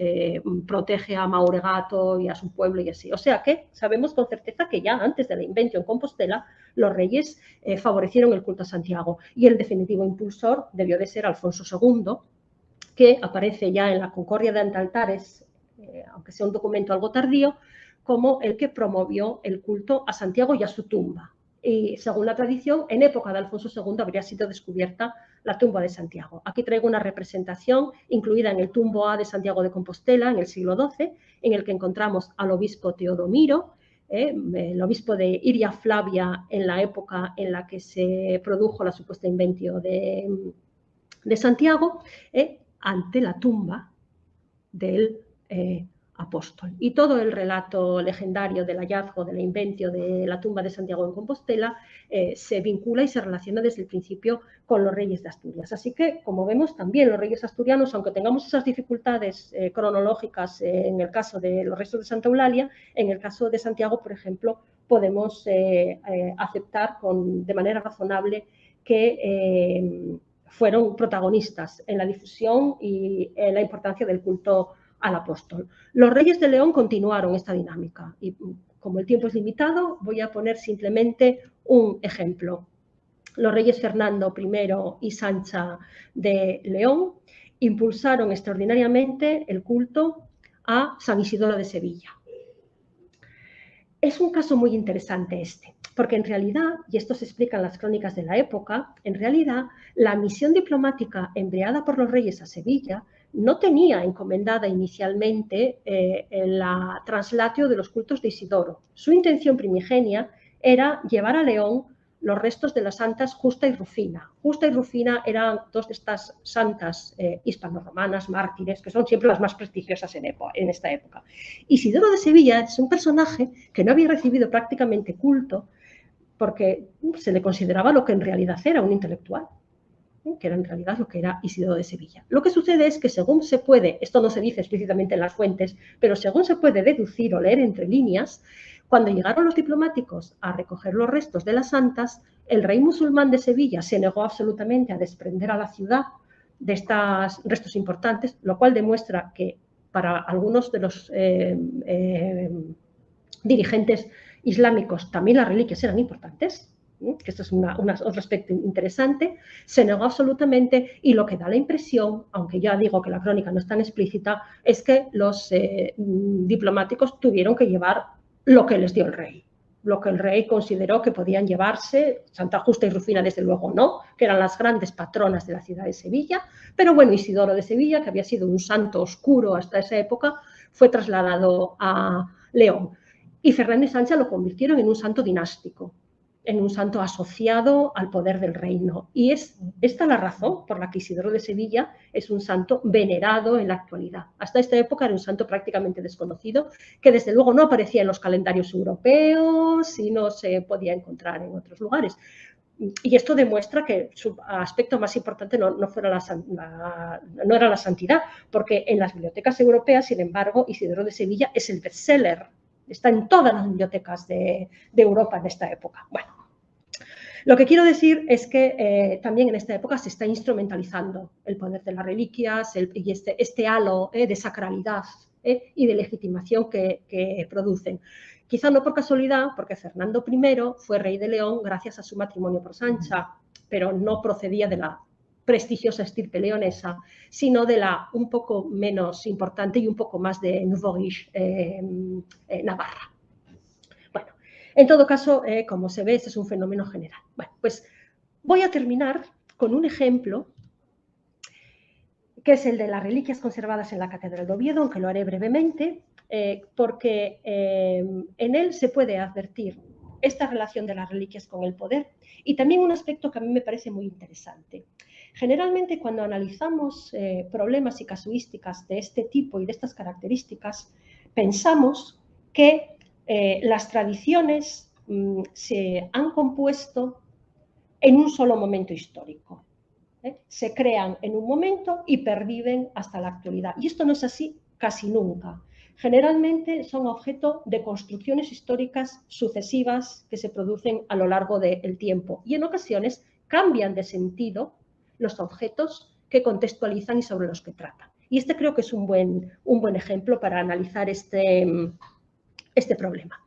protege a Mauregato y a su pueblo y así. O sea que sabemos con certeza que ya antes de la Inventio en Compostela, los reyes favorecieron el culto a Santiago y el definitivo impulsor debió de ser Alfonso II, que aparece ya en la Concordia de Antaltares, aunque sea un documento algo tardío, como el que promovió el culto a Santiago y a su tumba. Y según la tradición, en época de Alfonso II habría sido descubierta la tumba de Santiago. Aquí traigo una representación incluida en el Tumbo A de Santiago de Compostela en el siglo XII, en el que encontramos al obispo Teodomiro, el obispo de Iria Flavia en la época en la que se produjo la supuesta inventio de Santiago, ante la tumba del apóstol. Y todo el relato legendario del hallazgo, de la inventio de la tumba de Santiago en Compostela se vincula y se relaciona desde el principio con los reyes de Asturias. Así que, como vemos, también los reyes asturianos, aunque tengamos esas dificultades cronológicas en el caso de los restos de Santa Eulalia, en el caso de Santiago, por ejemplo, podemos aceptar de manera razonable que fueron protagonistas en la difusión y en la importancia del culto al apóstol. Los reyes de León continuaron esta dinámica y como el tiempo es limitado, voy a poner simplemente un ejemplo. Los reyes Fernando I y Sancha de León impulsaron extraordinariamente el culto a San Isidoro de Sevilla. Es un caso muy interesante este, porque en realidad, y esto se explica en las crónicas de la época, en realidad la misión diplomática enviada por los reyes a Sevilla no tenía encomendada inicialmente la translatio de los cultos de Isidoro. Su intención primigenia era llevar a León los restos de las santas Justa y Rufina. Justa y Rufina eran dos de estas santas hispano-romanas, mártires, que son siempre las más prestigiosas en esta época. Isidoro de Sevilla es un personaje que no había recibido prácticamente culto porque se le consideraba lo que en realidad era un intelectual, que era en realidad lo que era Isidoro de Sevilla. Lo que sucede es que según se puede, esto no se dice explícitamente en las fuentes, pero según se puede deducir o leer entre líneas, cuando llegaron los diplomáticos a recoger los restos de las santas, el rey musulmán de Sevilla se negó absolutamente a desprender a la ciudad de estos restos importantes, lo cual demuestra que para algunos de los dirigentes islámicos también las reliquias eran importantes, que esto es otro aspecto interesante, se negó absolutamente y lo que da la impresión, aunque ya digo que la crónica no es tan explícita, es que los diplomáticos tuvieron que llevar lo que les dio el rey, lo que el rey consideró que podían llevarse. Santa Justa y Rufina desde luego no, que eran las grandes patronas de la ciudad de Sevilla, pero bueno, Isidoro de Sevilla, que había sido un santo oscuro hasta esa época, fue trasladado a León. Y Fernando y Sancha lo convirtieron en un santo dinástico, en un santo asociado al poder del reino. Y es esta la razón por la que Isidoro de Sevilla es un santo venerado en la actualidad. Hasta esta época era un santo prácticamente desconocido, que desde luego no aparecía en los calendarios europeos y no se podía encontrar en otros lugares. Y esto demuestra que su aspecto más importante no era la santidad, porque en las bibliotecas europeas, sin embargo, Isidoro de Sevilla es el bestseller. Está en todas las bibliotecas de Europa en esta época. Bueno, lo que quiero decir es que también en esta época se está instrumentalizando el poder de las reliquias y este halo de sacralidad y de legitimación que producen. Quizá no por casualidad, porque Fernando I fue rey de León gracias a su matrimonio por Sancha, pero no procedía de la prestigiosa estirpe leonesa, sino de la un poco menos importante y un poco más de Nouveau Riche Navarra. Bueno, en todo caso, como se ve, este es un fenómeno general. Bueno, pues voy a terminar con un ejemplo que es el de las reliquias conservadas en la Catedral de Oviedo, aunque lo haré brevemente, porque en él se puede advertir esta relación de las reliquias con el poder y también un aspecto que a mí me parece muy interesante. Generalmente, cuando analizamos problemas y casuísticas de este tipo y de estas características, pensamos que las tradiciones se han compuesto en un solo momento histórico. Se crean en un momento y perviven hasta la actualidad. Y esto no es así casi nunca. Generalmente son objeto de construcciones históricas sucesivas que se producen a lo largo del tiempo y en ocasiones cambian de sentido los objetos que contextualizan y sobre los que tratan. Y este creo que es un buen ejemplo para analizar este problema.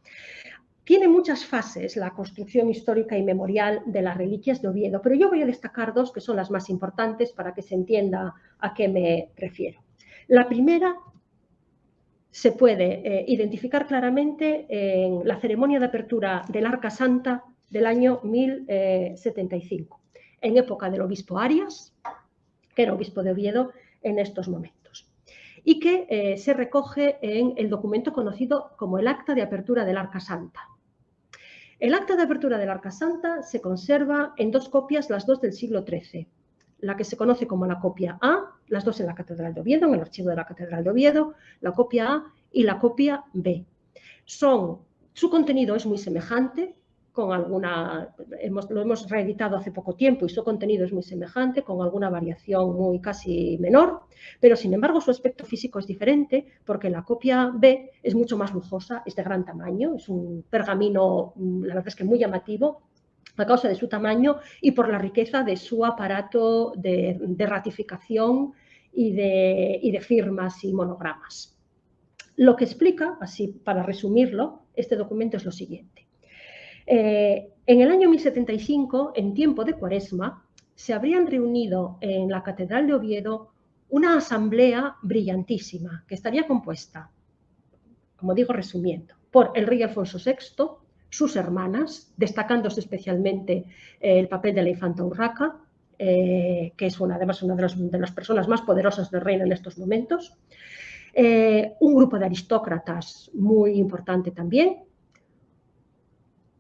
Tiene muchas fases la construcción histórica y memorial de las reliquias de Oviedo, pero yo voy a destacar dos que son las más importantes para que se entienda a qué me refiero. La primera se puede identificar claramente en la ceremonia de apertura del Arca Santa del año 1075, en época del obispo Arias, que era obispo de Oviedo en estos momentos, y que se recoge en el documento conocido como el Acta de Apertura del Arca Santa. El acta de apertura del Arca Santa se conserva en dos copias, las dos del siglo XIII. La que se conoce como la copia A, las dos en la Catedral de Oviedo, en el archivo de la Catedral de Oviedo, la copia A y la copia B. Su contenido es muy semejante, lo hemos reeditado hace poco tiempo y su contenido es muy semejante, con alguna variación muy casi menor, pero sin embargo su aspecto físico es diferente porque la copia B es mucho más lujosa, es de gran tamaño, es un pergamino, la verdad es que muy llamativo, a causa de su tamaño y por la riqueza de su aparato de ratificación y de firmas y monogramas. Lo que explica, así para resumirlo, este documento es lo siguiente. En el año 1075, en tiempo de Cuaresma, se habrían reunido en la Catedral de Oviedo una asamblea brillantísima que estaría compuesta, como digo resumiendo, por el rey Alfonso VI, sus hermanas, destacándose especialmente el papel de la infanta Urraca, que es además una de las personas más poderosas del reino en estos momentos, un grupo de aristócratas muy importante también,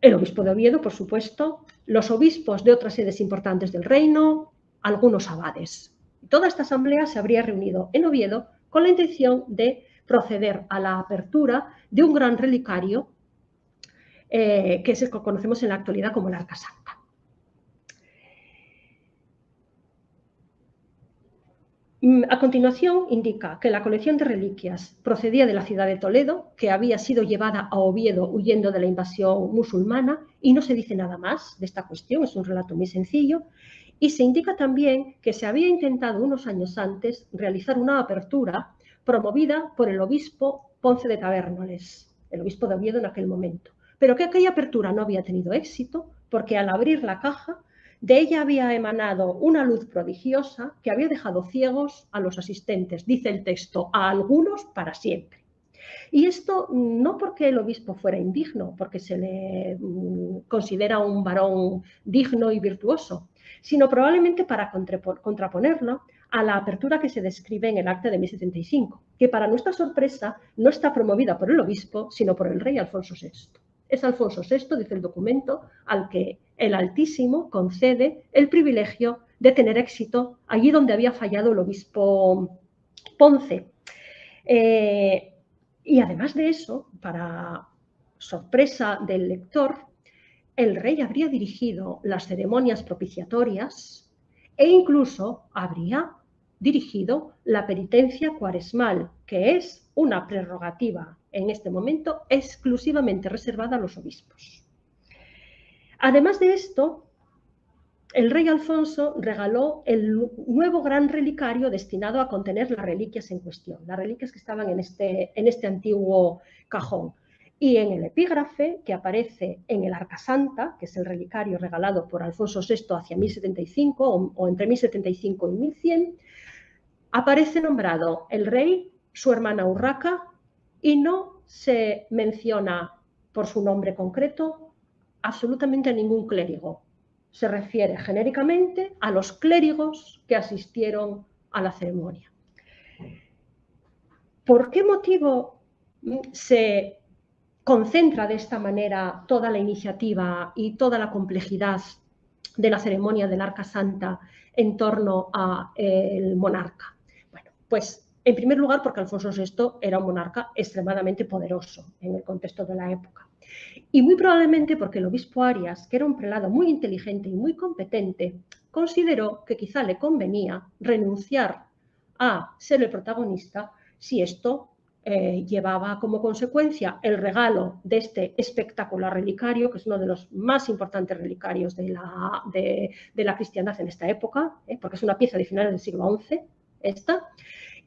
el obispo de Oviedo, por supuesto, los obispos de otras sedes importantes del reino, algunos abades. Toda esta asamblea se habría reunido en Oviedo con la intención de proceder a la apertura de un gran relicario que es el que conocemos en la actualidad como el Arca Santa. A continuación, indica que la colección de reliquias procedía de la ciudad de Toledo, que había sido llevada a Oviedo huyendo de la invasión musulmana, y no se dice nada más de esta cuestión, es un relato muy sencillo, y se indica también que se había intentado unos años antes realizar una apertura promovida por el obispo Ponce de Tabernoles, el obispo de Oviedo en aquel momento, pero que aquella apertura no había tenido éxito porque al abrir la caja de ella había emanado una luz prodigiosa que había dejado ciegos a los asistentes, dice el texto, a algunos para siempre. Y esto no porque el obispo fuera indigno, porque se le considera un varón digno y virtuoso, sino probablemente para contraponerlo a la apertura que se describe en el acta de 1075, que para nuestra sorpresa no está promovida por el obispo, sino por el rey Alfonso VI. Es Alfonso VI, dice el documento, al que el Altísimo concede el privilegio de tener éxito allí donde había fallado el obispo Ponce. Y además de eso, para sorpresa del lector, el rey habría dirigido las ceremonias propiciatorias e incluso habría dirigido la penitencia cuaresmal, que es una prerrogativa en este momento exclusivamente reservada a los obispos. Además de esto, el rey Alfonso regaló el nuevo gran relicario destinado a contener las reliquias en cuestión, las reliquias que estaban en este antiguo cajón. Y en el epígrafe que aparece en el Arca Santa, que es el relicario regalado por Alfonso VI hacia 1075 o entre 1075 y 1100, aparece nombrado el rey, su hermana Urraca, y no se menciona por su nombre concreto absolutamente a ningún clérigo. Se refiere genéricamente a los clérigos que asistieron a la ceremonia. ¿Por qué motivo se concentra de esta manera toda la iniciativa y toda la complejidad de la ceremonia del Arca Santa en torno al monarca? Bueno, pues en primer lugar porque Alfonso VI era un monarca extremadamente poderoso en el contexto de la época. Y muy probablemente porque el obispo Arias, que era un prelado muy inteligente y muy competente, consideró que quizá le convenía renunciar a ser el protagonista si esto llevaba como consecuencia el regalo de este espectacular relicario, que es uno de los más importantes relicarios de la cristiandad en esta época, porque es una pieza de finales del siglo XI, esta,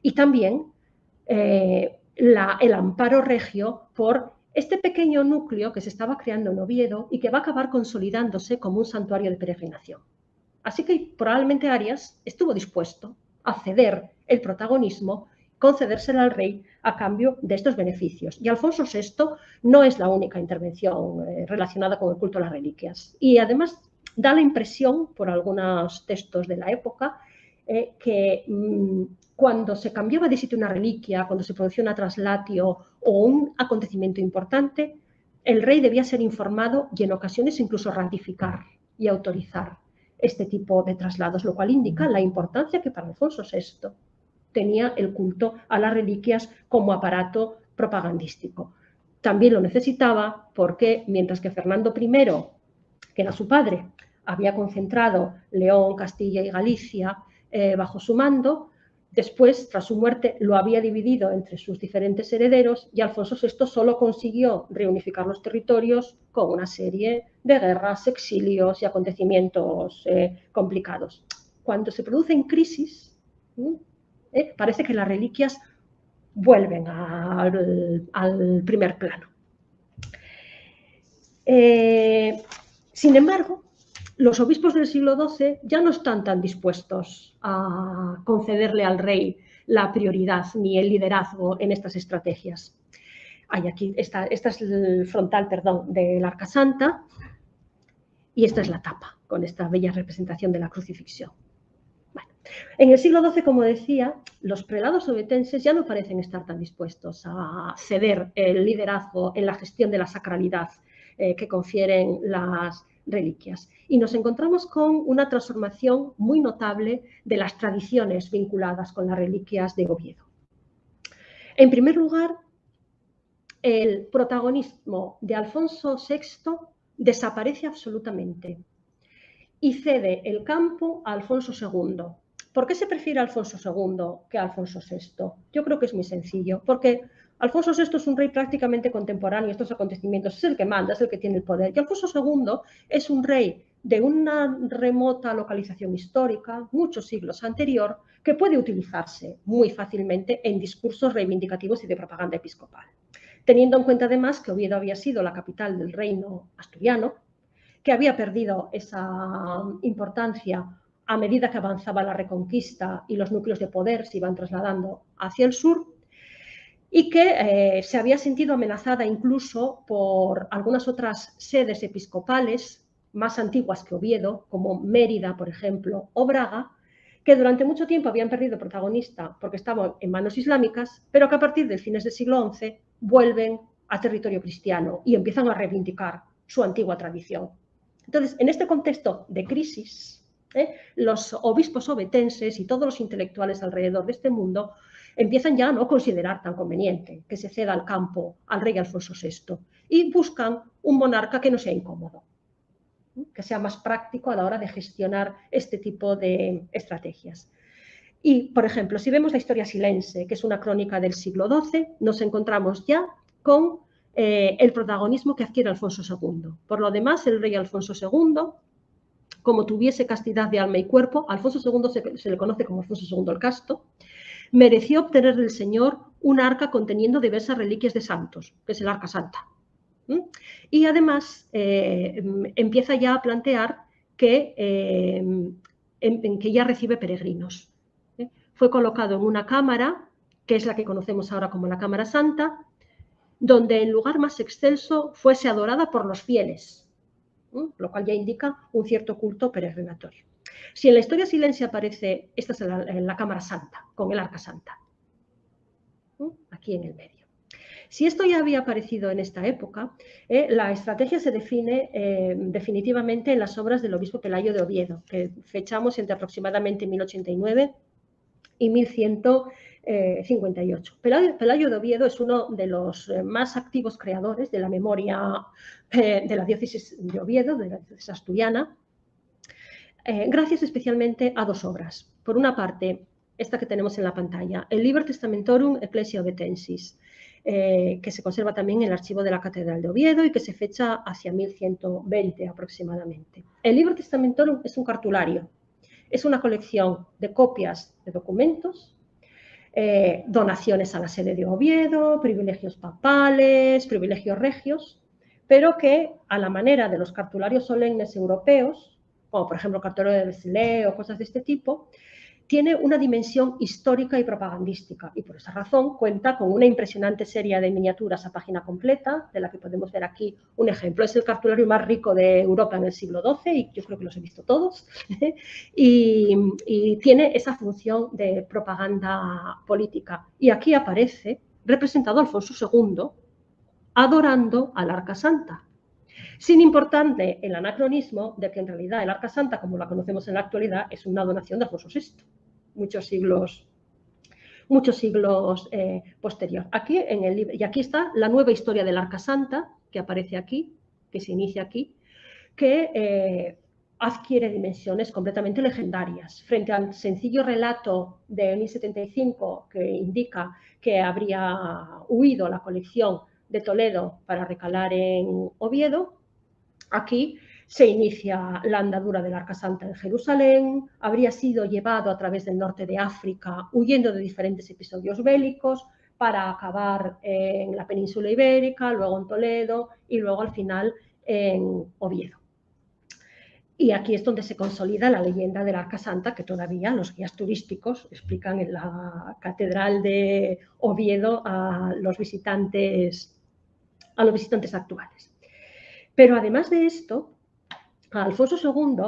y también el amparo regio por este pequeño núcleo que se estaba creando en Oviedo y que va a acabar consolidándose como un santuario de peregrinación. Así que probablemente Arias estuvo dispuesto a ceder el protagonismo, concedérselo al rey a cambio de estos beneficios. Y Alfonso VI no es la única intervención relacionada con el culto a las reliquias. Y además da la impresión, por algunos textos de la época, que cuando se cambiaba de sitio una reliquia, cuando se producía una traslatio o un acontecimiento importante, el rey debía ser informado y en ocasiones incluso ratificar y autorizar este tipo de traslados, lo cual indica la importancia que para Alfonso VI tenía el culto a las reliquias como aparato propagandístico. También lo necesitaba porque mientras que Fernando I, que era su padre, había concentrado León, Castilla y Galicia bajo su mando, después, tras su muerte, lo había dividido entre sus diferentes herederos y Alfonso VI solo consiguió reunificar los territorios con una serie de guerras, exilios y acontecimientos complicados. Cuando se producen crisis, parece que las reliquias vuelven al primer plano. Sin embargo, los obispos del siglo XII ya no están tan dispuestos a concederle al rey la prioridad ni el liderazgo en estas estrategias. Esta es el frontal, del Arca Santa y esta es la tapa, con esta bella representación de la crucifixión. Bueno, en el siglo XII, como decía, los prelados ovetenses ya no parecen estar tan dispuestos a ceder el liderazgo en la gestión de la sacralidad que confieren las reliquias. Y nos encontramos con una transformación muy notable de las tradiciones vinculadas con las reliquias de Oviedo. En primer lugar, el protagonismo de Alfonso VI desaparece absolutamente y cede el campo a Alfonso II. ¿Por qué se prefiere a Alfonso II que a Alfonso VI? Yo creo que es muy sencillo, porque Alfonso VI es un rey prácticamente contemporáneo a estos acontecimientos, es el que manda, es el que tiene el poder. Y Alfonso II es un rey de una remota localización histórica, muchos siglos anterior, que puede utilizarse muy fácilmente en discursos reivindicativos y de propaganda episcopal. Teniendo en cuenta además que Oviedo había sido la capital del reino asturiano, que había perdido esa importancia a medida que avanzaba la Reconquista y los núcleos de poder se iban trasladando hacia el sur, y que se había sentido amenazada incluso por algunas otras sedes episcopales más antiguas que Oviedo, como Mérida, por ejemplo, o Braga, que durante mucho tiempo habían perdido protagonista porque estaban en manos islámicas, pero que a partir del fines del siglo XI vuelven a territorio cristiano y empiezan a reivindicar su antigua tradición. Entonces, en este contexto de crisis, los obispos ovetenses y todos los intelectuales alrededor de este mundo empiezan ya a no considerar tan conveniente que se ceda el campo al rey Alfonso VI y buscan un monarca que no sea incómodo, que sea más práctico a la hora de gestionar este tipo de estrategias. Y, por ejemplo, si vemos la historia silense, que es una crónica del siglo XII, nos encontramos ya con el protagonismo que adquiere Alfonso II. Por lo demás, el rey Alfonso II, como tuviese castidad de alma y cuerpo, Alfonso II se le conoce como Alfonso II el Casto, mereció obtener del Señor un arca conteniendo diversas reliquias de santos, que es el Arca Santa. Y además empieza ya a plantear que ya recibe peregrinos. Fue colocado en una cámara, que es la que conocemos ahora como la Cámara Santa, donde en lugar más excelso fuese adorada por los fieles, lo cual ya indica un cierto culto peregrinatorio. Si en la historia silense aparece, esta es la Cámara Santa, con el Arca Santa, aquí en el medio. Si esto ya había aparecido en esta época, la estrategia se define definitivamente en las obras del obispo Pelayo de Oviedo, que fechamos entre aproximadamente 1089 y 1158. Pelayo de Oviedo es uno de los más activos creadores de la memoria de la diócesis de Oviedo, de la diócesis asturiana, gracias especialmente a dos obras. Por una parte, esta que tenemos en la pantalla, el Liber Testamentorum Ecclesiae Ovetensis, que se conserva también en el archivo de la Catedral de Oviedo y que se fecha hacia 1120 aproximadamente. El Liber Testamentorum es un cartulario, es una colección de copias de documentos, donaciones a la sede de Oviedo, privilegios papales, privilegios regios, pero que a la manera de los cartularios solemnes europeos, como por ejemplo el cartulario de Basilea o cosas de este tipo, tiene una dimensión histórica y propagandística y por esa razón cuenta con una impresionante serie de miniaturas a página completa, de la que podemos ver aquí un ejemplo. Es el cartulario más rico de Europa en el siglo XII y yo creo que los he visto todos y tiene esa función de propaganda política. Y aquí aparece representado Alfonso II adorando al Arca Santa, sin importarle el anacronismo de que en realidad el Arca Santa, como la conocemos en la actualidad, es una donación de Alfonso VI. Muchos siglos posterior. Aquí en el libro, y aquí está la nueva historia del Arca Santa, que aparece aquí, que se inicia aquí, que adquiere dimensiones completamente legendarias. Frente al sencillo relato de 1075 que indica que habría huido la colección de Toledo para recalar en Oviedo, aquí se inicia la andadura del Arca Santa en Jerusalén, habría sido llevado a través del norte de África, huyendo de diferentes episodios bélicos, para acabar en la península ibérica, luego en Toledo y luego al final en Oviedo. Y aquí es donde se consolida la leyenda del Arca Santa, que todavía los guías turísticos explican en la Catedral de Oviedo a los visitantes actuales. Pero además de esto, a Alfonso II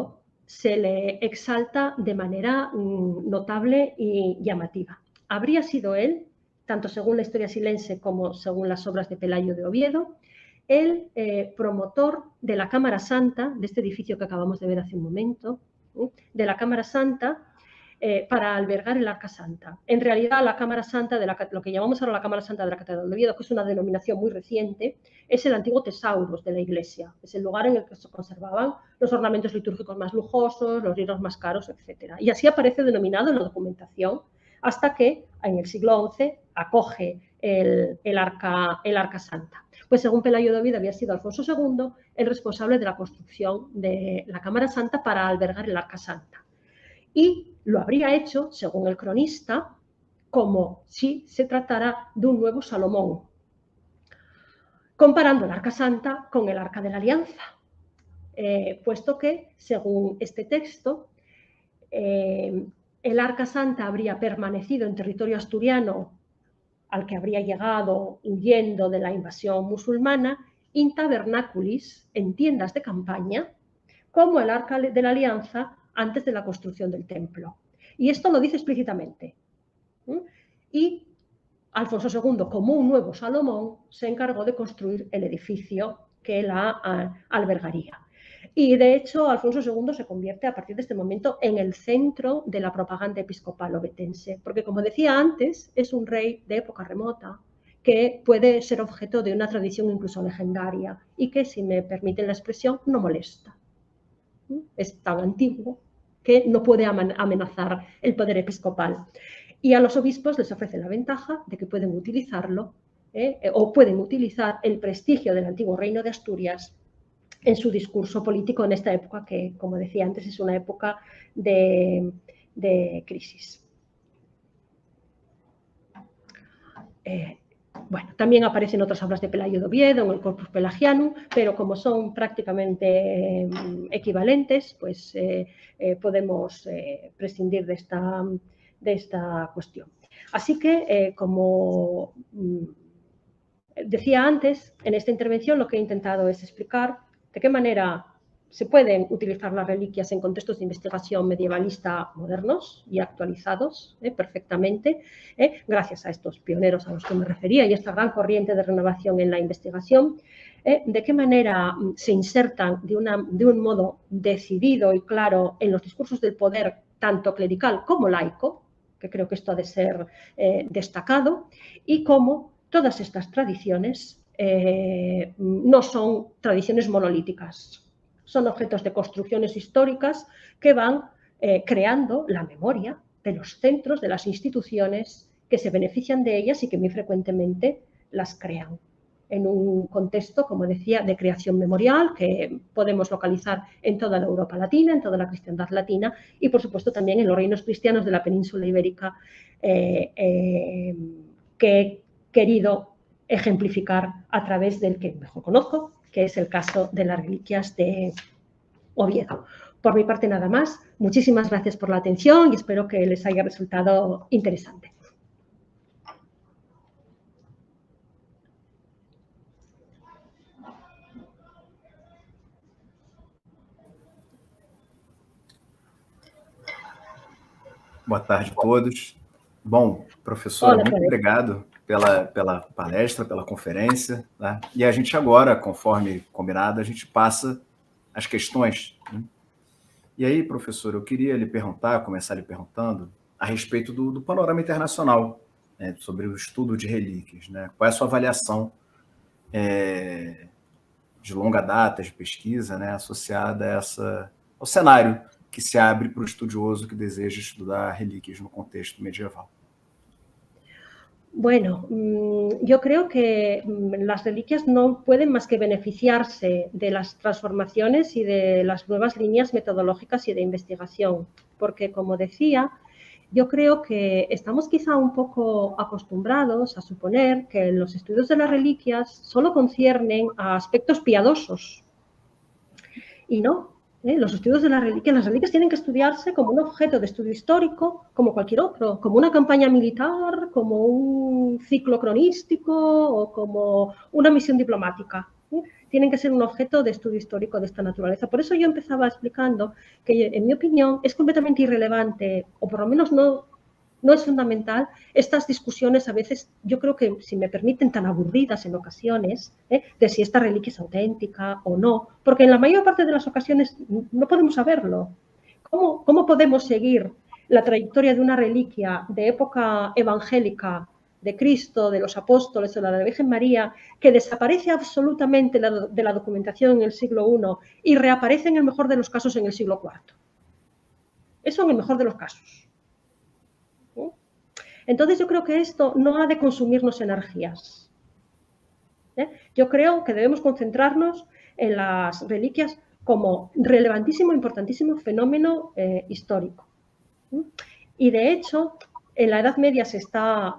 se le exalta de manera notable y llamativa. Habría sido él, tanto según la historia silense como según las obras de Pelayo de Oviedo, el promotor de la Cámara Santa, de este edificio que acabamos de ver hace un momento, de la Cámara Santa, para albergar el Arca Santa. En realidad, la Cámara Santa, lo que llamamos ahora la Cámara Santa de la Catedral de Oviedo, que es una denominación muy reciente, es el antiguo Tesauros de la Iglesia. Es el lugar en el que se conservaban los ornamentos litúrgicos más lujosos, los libros más caros, etc. Y así aparece denominado en la documentación, hasta que en el siglo XI acoge el Arca Santa. Pues según Pelayo de Oviedo, había sido Alfonso II el responsable de la construcción de la Cámara Santa para albergar el Arca Santa. Y lo habría hecho, según el cronista, como si se tratara de un nuevo Salomón, comparando el Arca Santa con el Arca de la Alianza, puesto que, según este texto, el Arca Santa habría permanecido en territorio asturiano al que habría llegado huyendo de la invasión musulmana, in tabernaculis, en tiendas de campaña, como el Arca de la Alianza antes de la construcción del templo. Y esto lo dice explícitamente. Y Alfonso II, como un nuevo Salomón, se encargó de construir el edificio que la albergaría. Y, de hecho, Alfonso II se convierte a partir de este momento en el centro de la propaganda episcopal ovetense, porque, como decía antes, es un rey de época remota que puede ser objeto de una tradición incluso legendaria y que, si me permiten la expresión, no molesta. Es tan antiguo que no puede amenazar el poder episcopal. Y a los obispos les ofrece la ventaja de que pueden utilizarlo o pueden utilizar el prestigio del antiguo reino de Asturias en su discurso político en esta época que, como decía antes, es una época de crisis. Bueno, también aparecen otras obras de Pelayo de Oviedo en el Corpus Pelagianum, pero como son prácticamente equivalentes, pues podemos prescindir de esta cuestión. Así que, como decía antes, en esta intervención lo que he intentado es explicar de qué manera se pueden utilizar las reliquias en contextos de investigación medievalista modernos y actualizados perfectamente, gracias a estos pioneros a los que me refería y esta gran corriente de renovación en la investigación. De qué manera se insertan de un modo decidido y claro en los discursos del poder, tanto clerical como laico, que creo que esto ha de ser destacado, y cómo todas estas tradiciones no son tradiciones monolíticas. Son objetos de construcciones históricas que van creando la memoria de los centros, de las instituciones que se benefician de ellas y que muy frecuentemente las crean en un contexto, como decía, de creación memorial que podemos localizar en toda la Europa latina, en toda la cristiandad latina y, por supuesto, también en los reinos cristianos de la península ibérica que he querido ejemplificar a través del que mejor conozco, que es el caso de las reliquias de Oviedo. Por mi parte, nada más. Muchísimas gracias por la atención y espero que les haya resultado interesante. Boa tarde a todos. Bom, professora, Olá, muito obrigado pela palestra, pela conferência. Tá? E a gente agora, conforme combinado, a gente passa as questões. Né? E aí, professor, eu queria lhe perguntar, começar lhe perguntando a respeito do panorama internacional, né, sobre o estudo de relíquias. Né? Qual é a sua avaliação de longa data de pesquisa, né, associada ao cenário que se abre para o estudioso que deseja estudar relíquias no contexto medieval? Bueno, yo creo que las reliquias no pueden más que beneficiarse de las transformaciones y de las nuevas líneas metodológicas y de investigación, porque, como decía, yo creo que estamos quizá un poco acostumbrados a suponer que los estudios de las reliquias solo conciernen a aspectos piadosos. Y no. Los estudios de las reliquias tienen que estudiarse como un objeto de estudio histórico, como cualquier otro, como una campaña militar, como un ciclo cronístico o como una misión diplomática. Tienen que ser un objeto de estudio histórico de esta naturaleza. Por eso yo empezaba explicando que, en mi opinión, es completamente irrelevante, o por lo menos no es fundamental, estas discusiones a veces, yo creo que, si me permiten, tan aburridas en ocasiones, de si esta reliquia es auténtica o no, porque en la mayor parte de las ocasiones no podemos saberlo. ¿Cómo podemos seguir la trayectoria de una reliquia de época evangélica, de Cristo, de los apóstoles o de la Virgen María, que desaparece absolutamente de la documentación en el siglo I y reaparece en el mejor de los casos en el siglo IV? Eso en el mejor de los casos. Entonces, yo creo que esto no ha de consumirnos energías. Yo creo que debemos concentrarnos en las reliquias como relevantísimo, importantísimo fenómeno histórico. Y, de hecho, en la Edad Media se está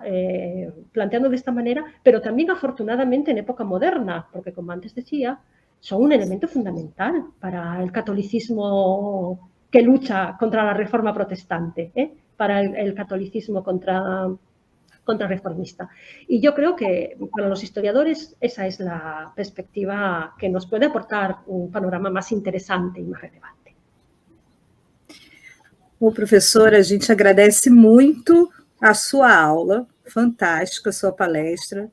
planteando de esta manera, pero también, afortunadamente, en época moderna, porque, como antes decía, son un elemento fundamental para el catolicismo que lucha contra la reforma protestante, para el catolicismo contrarreformista. Y yo creo que para los historiadores esa es la perspectiva que nos puede aportar um panorama mais interessante e mais relevante. Bom, professora, a gente agradece muito a sua aula, fantástica a sua palestra.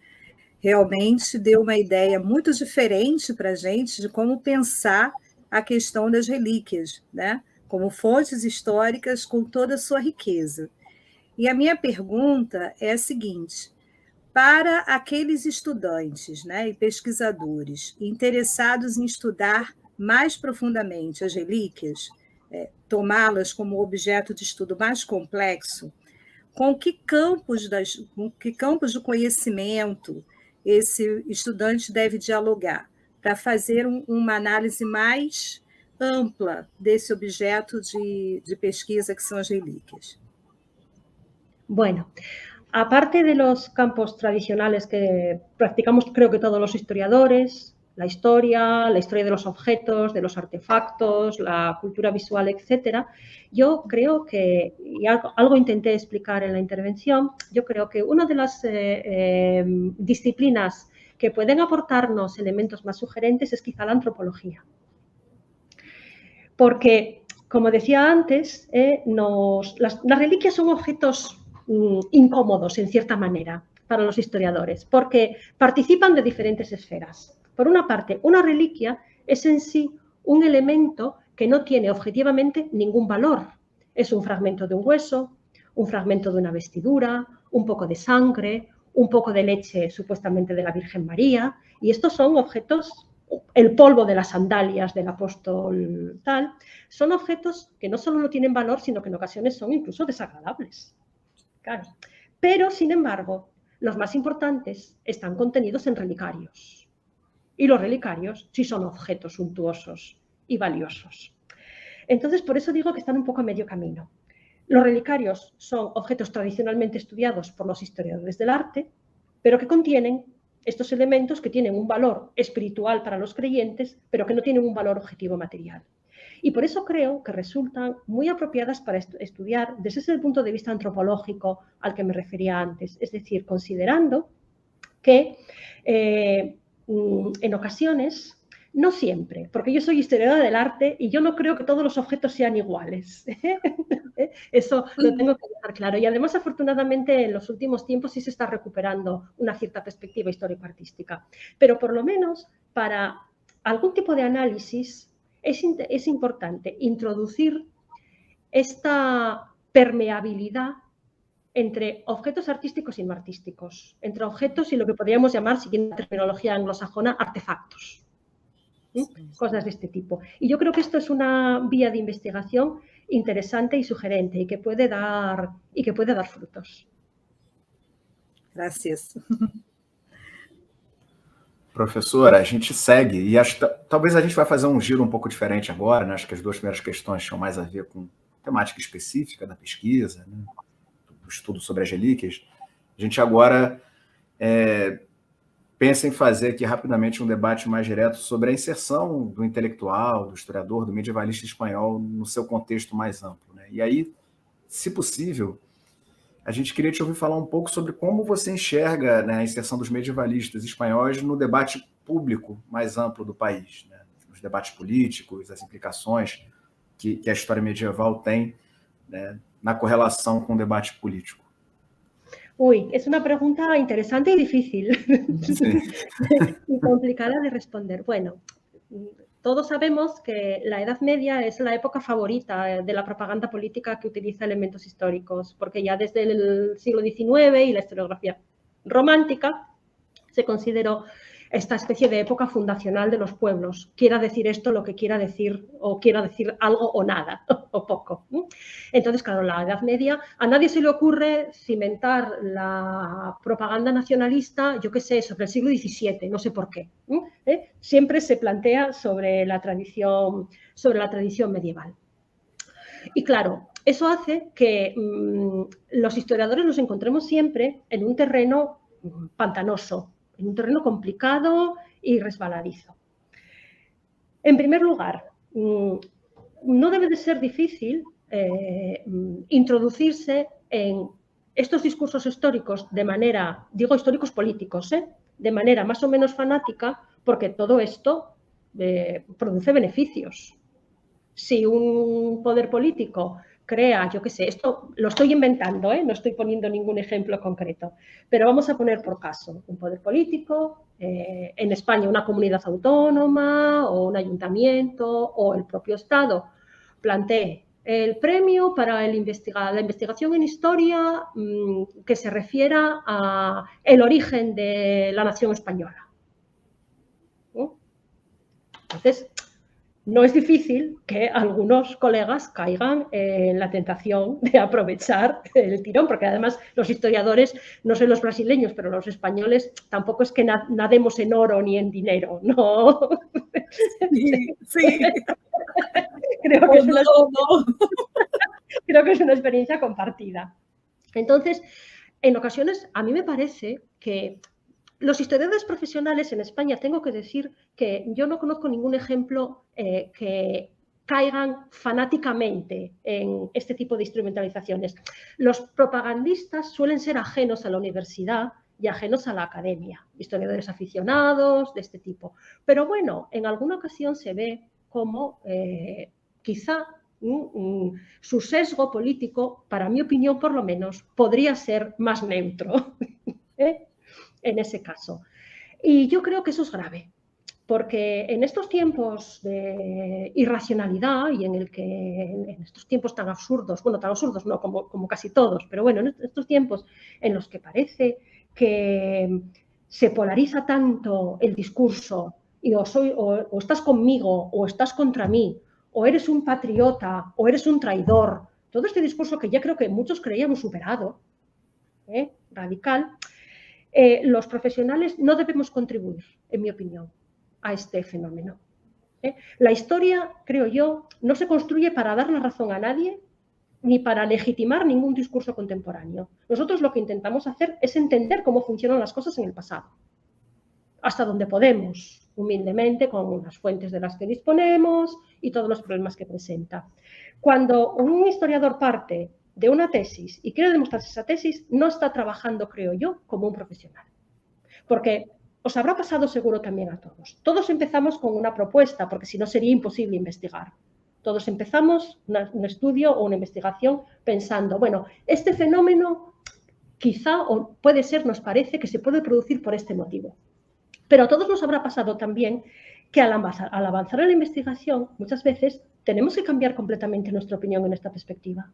Realmente deu uma ideia muito diferente para a gente de como pensar a questão das relíquias, né? Como fontes históricas com toda a sua riqueza. E a minha pergunta é a seguinte: para aqueles estudantes, né, e pesquisadores interessados em estudar mais profundamente as relíquias, tomá-las como objeto de estudo mais complexo, com que campos de conhecimento esse estudante deve dialogar para fazer uma análise mais ampla desse objeto de pesquisa que são as relíquias? Bueno, aparte de los campos tradicionales que practicamos, creo que todos los historiadores, la historia de los objetos, de los artefactos, la cultura visual, etcétera, yo creo que, y algo intenté explicar en la intervención, yo creo que una de las disciplinas que pueden aportarnos elementos más sugerentes es quizá la antropología. porque, como decía antes, las reliquias son objetos incómodos, en cierta manera, para los historiadores, porque participan de diferentes esferas. Por una parte, una reliquia es en sí un elemento que no tiene objetivamente ningún valor. Es un fragmento de un hueso, un fragmento de una vestidura, un poco de sangre, un poco de leche supuestamente de la Virgen María, y estos son objetos, el polvo de las sandalias del apóstol tal, son objetos que no solo no tienen valor, sino que en ocasiones son incluso desagradables. Claro. Pero, sin embargo, los más importantes están contenidos en relicarios. Y los relicarios sí son objetos suntuosos y valiosos. Entonces, por eso digo que están un poco a medio camino. Los relicarios son objetos tradicionalmente estudiados por los historiadores del arte, pero que contienen estos elementos que tienen un valor espiritual para los creyentes, pero que no tienen un valor objetivo material. Y por eso creo que resultan muy apropiadas para estudiar desde el punto de vista antropológico al que me refería antes, es decir, considerando que en ocasiones, no siempre, porque yo soy historiadora del arte y yo no creo que todos los objetos sean iguales. Eso lo tengo que dejar claro. Y además, afortunadamente, en los últimos tiempos sí se está recuperando una cierta perspectiva histórico-artística. Pero por lo menos para algún tipo de análisis es importante introducir esta permeabilidad entre objetos artísticos y no artísticos, entre objetos y lo que podríamos llamar, siguiendo la terminología anglosajona, artefactos. Cosas de este tipo. Y yo creo que esto es una vía de investigación interesante y sugerente y que puede dar frutos. Gracias. Professora, a gente segue e talvez a gente vai fazer um giro um pouco diferente agora, né? Acho que as duas primeiras questões tinham mais a ver com temática específica da pesquisa, né? Do estudo sobre as relíquias. A gente agora pensa em fazer aqui rapidamente um debate mais direto sobre a inserção do intelectual, do historiador, do medievalista espanhol no seu contexto mais amplo, né? E aí, se possível, a gente queria te ouvir falar um pouco sobre como você enxerga, né, a inserção dos medievalistas espanhóis no debate público mais amplo do país, né? Os debates políticos, as implicações que a história medieval tem, né, na correlação com o debate político. Uy, es una pregunta interesante y difícil. Sí. Y complicada de responder. Bueno, todos sabemos que la Edad Media es la época favorita de la propaganda política que utiliza elementos históricos, porque ya desde el siglo XIX y la historiografía romántica se consideró esta especie de época fundacional de los pueblos, quiera decir esto lo que quiera decir, o quiera decir algo o nada, o poco. Entonces, claro, la Edad Media, a nadie se le ocurre cimentar la propaganda nacionalista, yo qué sé, sobre el siglo XVII, no sé por qué. Siempre se plantea sobre la tradición medieval. Y claro, eso hace que los historiadores nos encontremos siempre en un terreno pantanoso, en un terreno complicado y resbaladizo. En primer lugar, no debe de ser difícil introducirse en estos discursos históricos de manera, digo históricos políticos, de manera más o menos fanática, porque todo esto produce beneficios. Si un poder político crea, yo qué sé, esto lo estoy inventando, no estoy poniendo ningún ejemplo concreto, pero vamos a poner por caso un poder político, en España una comunidad autónoma o un ayuntamiento o el propio Estado plantee el premio para la investigación en historia que se refiera al origen de la nación española. Entonces, no es difícil que algunos colegas caigan en la tentación de aprovechar el tirón, porque además los historiadores, no sé los brasileños, pero los españoles tampoco es que nademos en oro ni en dinero, ¿no? Sí. Creo que es una experiencia compartida. Entonces, en ocasiones, a mí me parece que los historiadores profesionales en España, tengo que decir que yo no conozco ningún ejemplo que caigan fanáticamente en este tipo de instrumentalizaciones. Los propagandistas suelen ser ajenos a la universidad y ajenos a la academia, historiadores aficionados de este tipo. Pero bueno, en alguna ocasión se ve cómo quizá su sesgo político, para mi opinión por lo menos, podría ser más neutro en ese caso. Y yo creo que eso es grave, porque en estos tiempos de irracionalidad y en estos tiempos tan absurdos, bueno, tan absurdos no como casi todos, pero bueno, en estos tiempos en los que parece que se polariza tanto el discurso y o estás conmigo o estás contra mí, o eres un patriota o eres un traidor, todo este discurso que ya creo que muchos creíamos superado, radical, los profesionales no debemos contribuir, en mi opinión, a este fenómeno. La historia, creo yo, no se construye para dar la razón a nadie ni para legitimar ningún discurso contemporáneo. Nosotros lo que intentamos hacer es entender cómo funcionan las cosas en el pasado, hasta donde podemos, humildemente, con las fuentes de las que disponemos y todos los problemas que presenta. Cuando un historiador parte de una tesis y quiere demostrar esa tesis, no está trabajando, creo yo, como un profesional. Porque os habrá pasado seguro también a todos. Todos empezamos con una propuesta, porque si no sería imposible investigar. Todos empezamos un estudio o una investigación pensando, bueno, este fenómeno quizá o puede ser, nos parece que se puede producir por este motivo. Pero a todos nos habrá pasado también que al avanzar en la investigación, muchas veces tenemos que cambiar completamente nuestra opinión en esta perspectiva.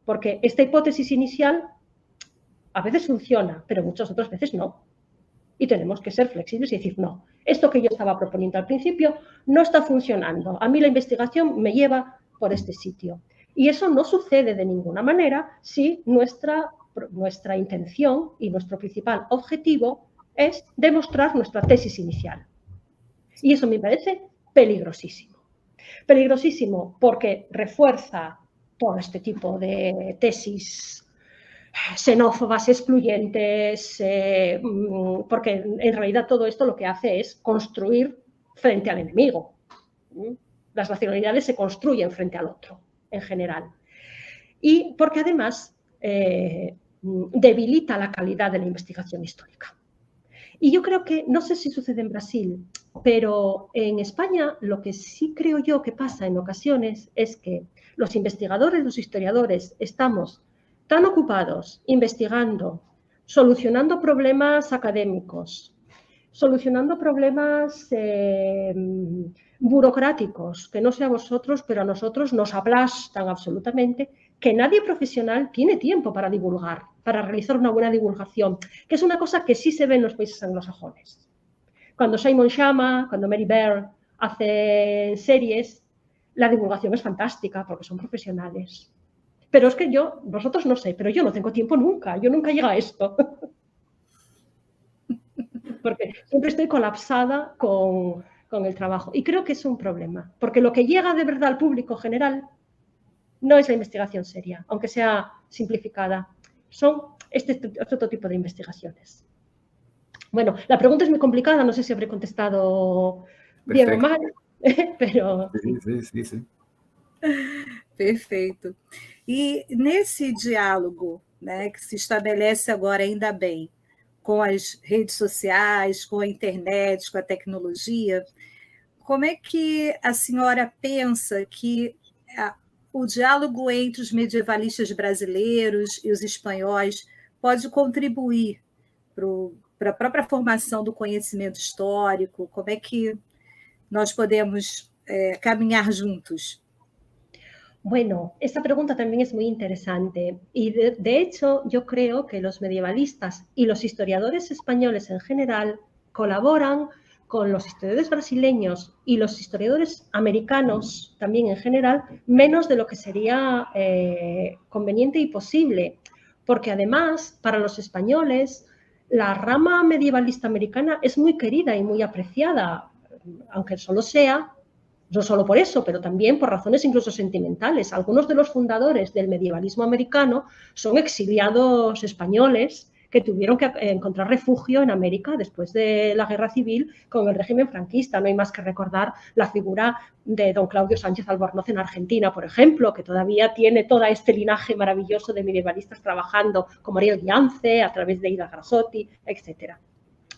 Porque esta hipótesis inicial a veces funciona, pero muchas otras veces no. Y tenemos que ser flexibles y decir, no, esto que yo estaba proponiendo al principio no está funcionando. A mí la investigación me lleva por este sitio. Y eso no sucede de ninguna manera si nuestra intención y nuestro principal objetivo es demostrar nuestra tesis inicial. Y eso me parece peligrosísimo. Peligrosísimo porque refuerza todo este tipo de tesis xenófobas, excluyentes, porque en realidad todo esto lo que hace es construir frente al enemigo. Las nacionalidades se construyen frente al otro, en general. Y porque además debilita la calidad de la investigación histórica. Y yo creo que, no sé si sucede en Brasil, pero en España lo que sí creo yo que pasa en ocasiones es que los investigadores, los historiadores, estamos tan ocupados investigando, solucionando problemas académicos, solucionando problemas burocráticos, que no sé a vosotros, pero a nosotros nos aplastan absolutamente, que nadie profesional tiene tiempo para divulgar, para realizar una buena divulgación, que es una cosa que sí se ve en los países anglosajones. Cuando Simon Schama, cuando Mary Bear hacen series, la divulgación es fantástica porque son profesionales. Pero es que vosotros no sé, pero yo no tengo tiempo nunca, yo nunca llego a esto. Porque siempre estoy colapsada con el trabajo. Y creo que es un problema, porque lo que llega de verdad al público general no es la investigación seria, aunque sea simplificada. Son otro tipo de investigaciones. Bueno, la pregunta es muy complicada, no sé si habré contestado bien o mal, pero... Sí. Perfeito. E nesse diálogo, né, que se estabelece agora, ainda bem, com as redes sociais, com a internet, com a tecnologia, como é que a senhora pensa que o diálogo entre os medievalistas brasileiros e os espanhóis pode contribuir para a própria formação do conhecimento histórico? Como é que nós podemos caminhar juntos? Bueno, esta pregunta también es muy interesante y de hecho yo creo que los medievalistas y los historiadores españoles en general colaboran con los historiadores brasileños y los historiadores americanos también en general menos de lo que sería conveniente y posible, porque además para los españoles la rama medievalista americana es muy querida y muy apreciada, aunque solo sea... No solo por eso, pero también por razones incluso sentimentales. Algunos de los fundadores del medievalismo americano son exiliados españoles que tuvieron que encontrar refugio en América después de la Guerra Civil con el régimen franquista. No hay más que recordar la figura de don Claudio Sánchez Albornoz en Argentina, por ejemplo, que todavía tiene todo este linaje maravilloso de medievalistas trabajando como Ariel Guiance, a través de Ida Grasotti, etc.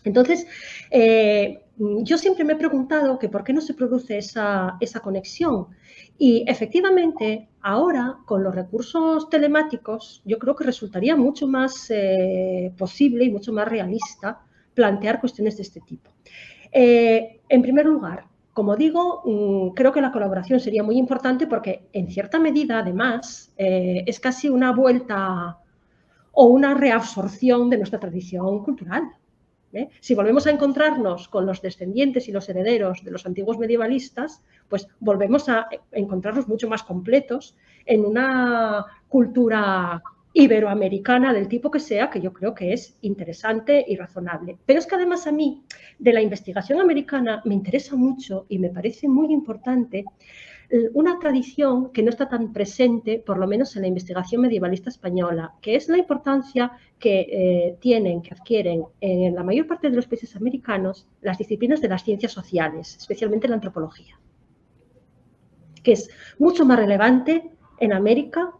Entonces, yo siempre me he preguntado que por qué no se produce esa conexión. Y efectivamente, ahora, con los recursos telemáticos, yo creo que resultaría mucho más posible y mucho más realista plantear cuestiones de este tipo. En primer lugar, como digo, creo que la colaboración sería muy importante porque, en cierta medida, además, es casi una vuelta o una reabsorción de nuestra tradición cultural. Si volvemos a encontrarnos con los descendientes y los herederos de los antiguos medievalistas, pues volvemos a encontrarnos mucho más completos en una cultura iberoamericana del tipo que sea, que yo creo que es interesante y razonable. Pero es que además a mí, de la investigación americana, me interesa mucho y me parece muy importante una tradición que no está tan presente, por lo menos en la investigación medievalista española, que es la importancia que que adquieren en la mayor parte de los países americanos las disciplinas de las ciencias sociales, especialmente la antropología, que es mucho más relevante en América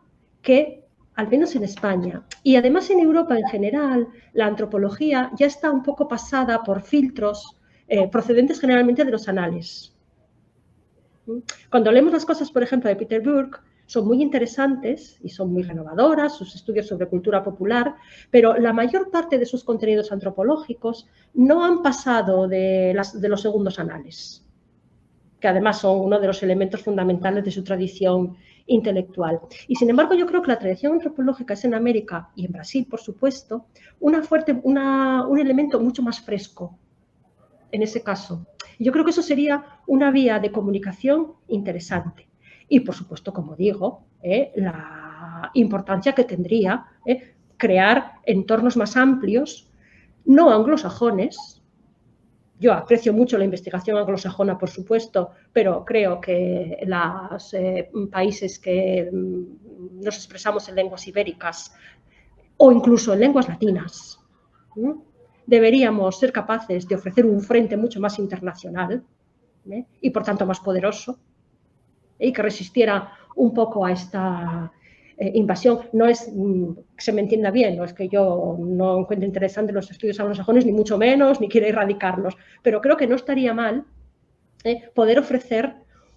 que al menos en España. Y además en Europa en general, la antropología ya está un poco pasada por filtros procedentes generalmente de los anales. Cuando leemos las cosas, por ejemplo, de Peter Burke, son muy interesantes y son muy renovadoras, sus estudios sobre cultura popular, pero la mayor parte de sus contenidos antropológicos no han pasado de los segundos anales, que además son uno de los elementos fundamentales de su tradición intelectual. Y sin embargo, yo creo que la tradición antropológica es en América y en Brasil, por supuesto, un elemento mucho más fresco en ese caso. Yo creo que eso sería una vía de comunicación interesante. Y, por supuesto, como digo, la importancia que tendría crear entornos más amplios, no anglosajones. Yo aprecio mucho la investigación anglosajona, por supuesto, pero creo que los países que nos expresamos en lenguas ibéricas o incluso en lenguas latinas, deberíamos ser capaces de ofrecer un frente mucho más internacional y, por tanto, más poderoso y que resistiera un poco a esta invasión. No es que se me entienda bien, no es que yo no encuentre interesante los estudios anglosajones, ni mucho menos, ni quiera erradicarlos, pero creo que no estaría mal poder ofrecer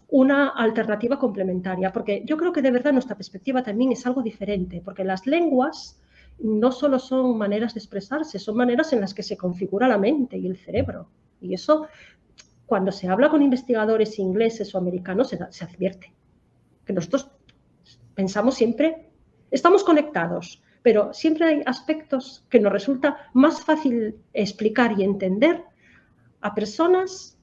una alternativa complementaria, porque yo creo que de verdad nuestra perspectiva también es algo diferente, porque las lenguas no solo son maneras de expresarse, son maneras en las que se configura la mente y el cerebro. Y eso, cuando se habla con investigadores ingleses o americanos, se advierte. Que nosotros pensamos siempre, estamos conectados, pero siempre hay aspectos que nos resulta más fácil explicar y entender a personas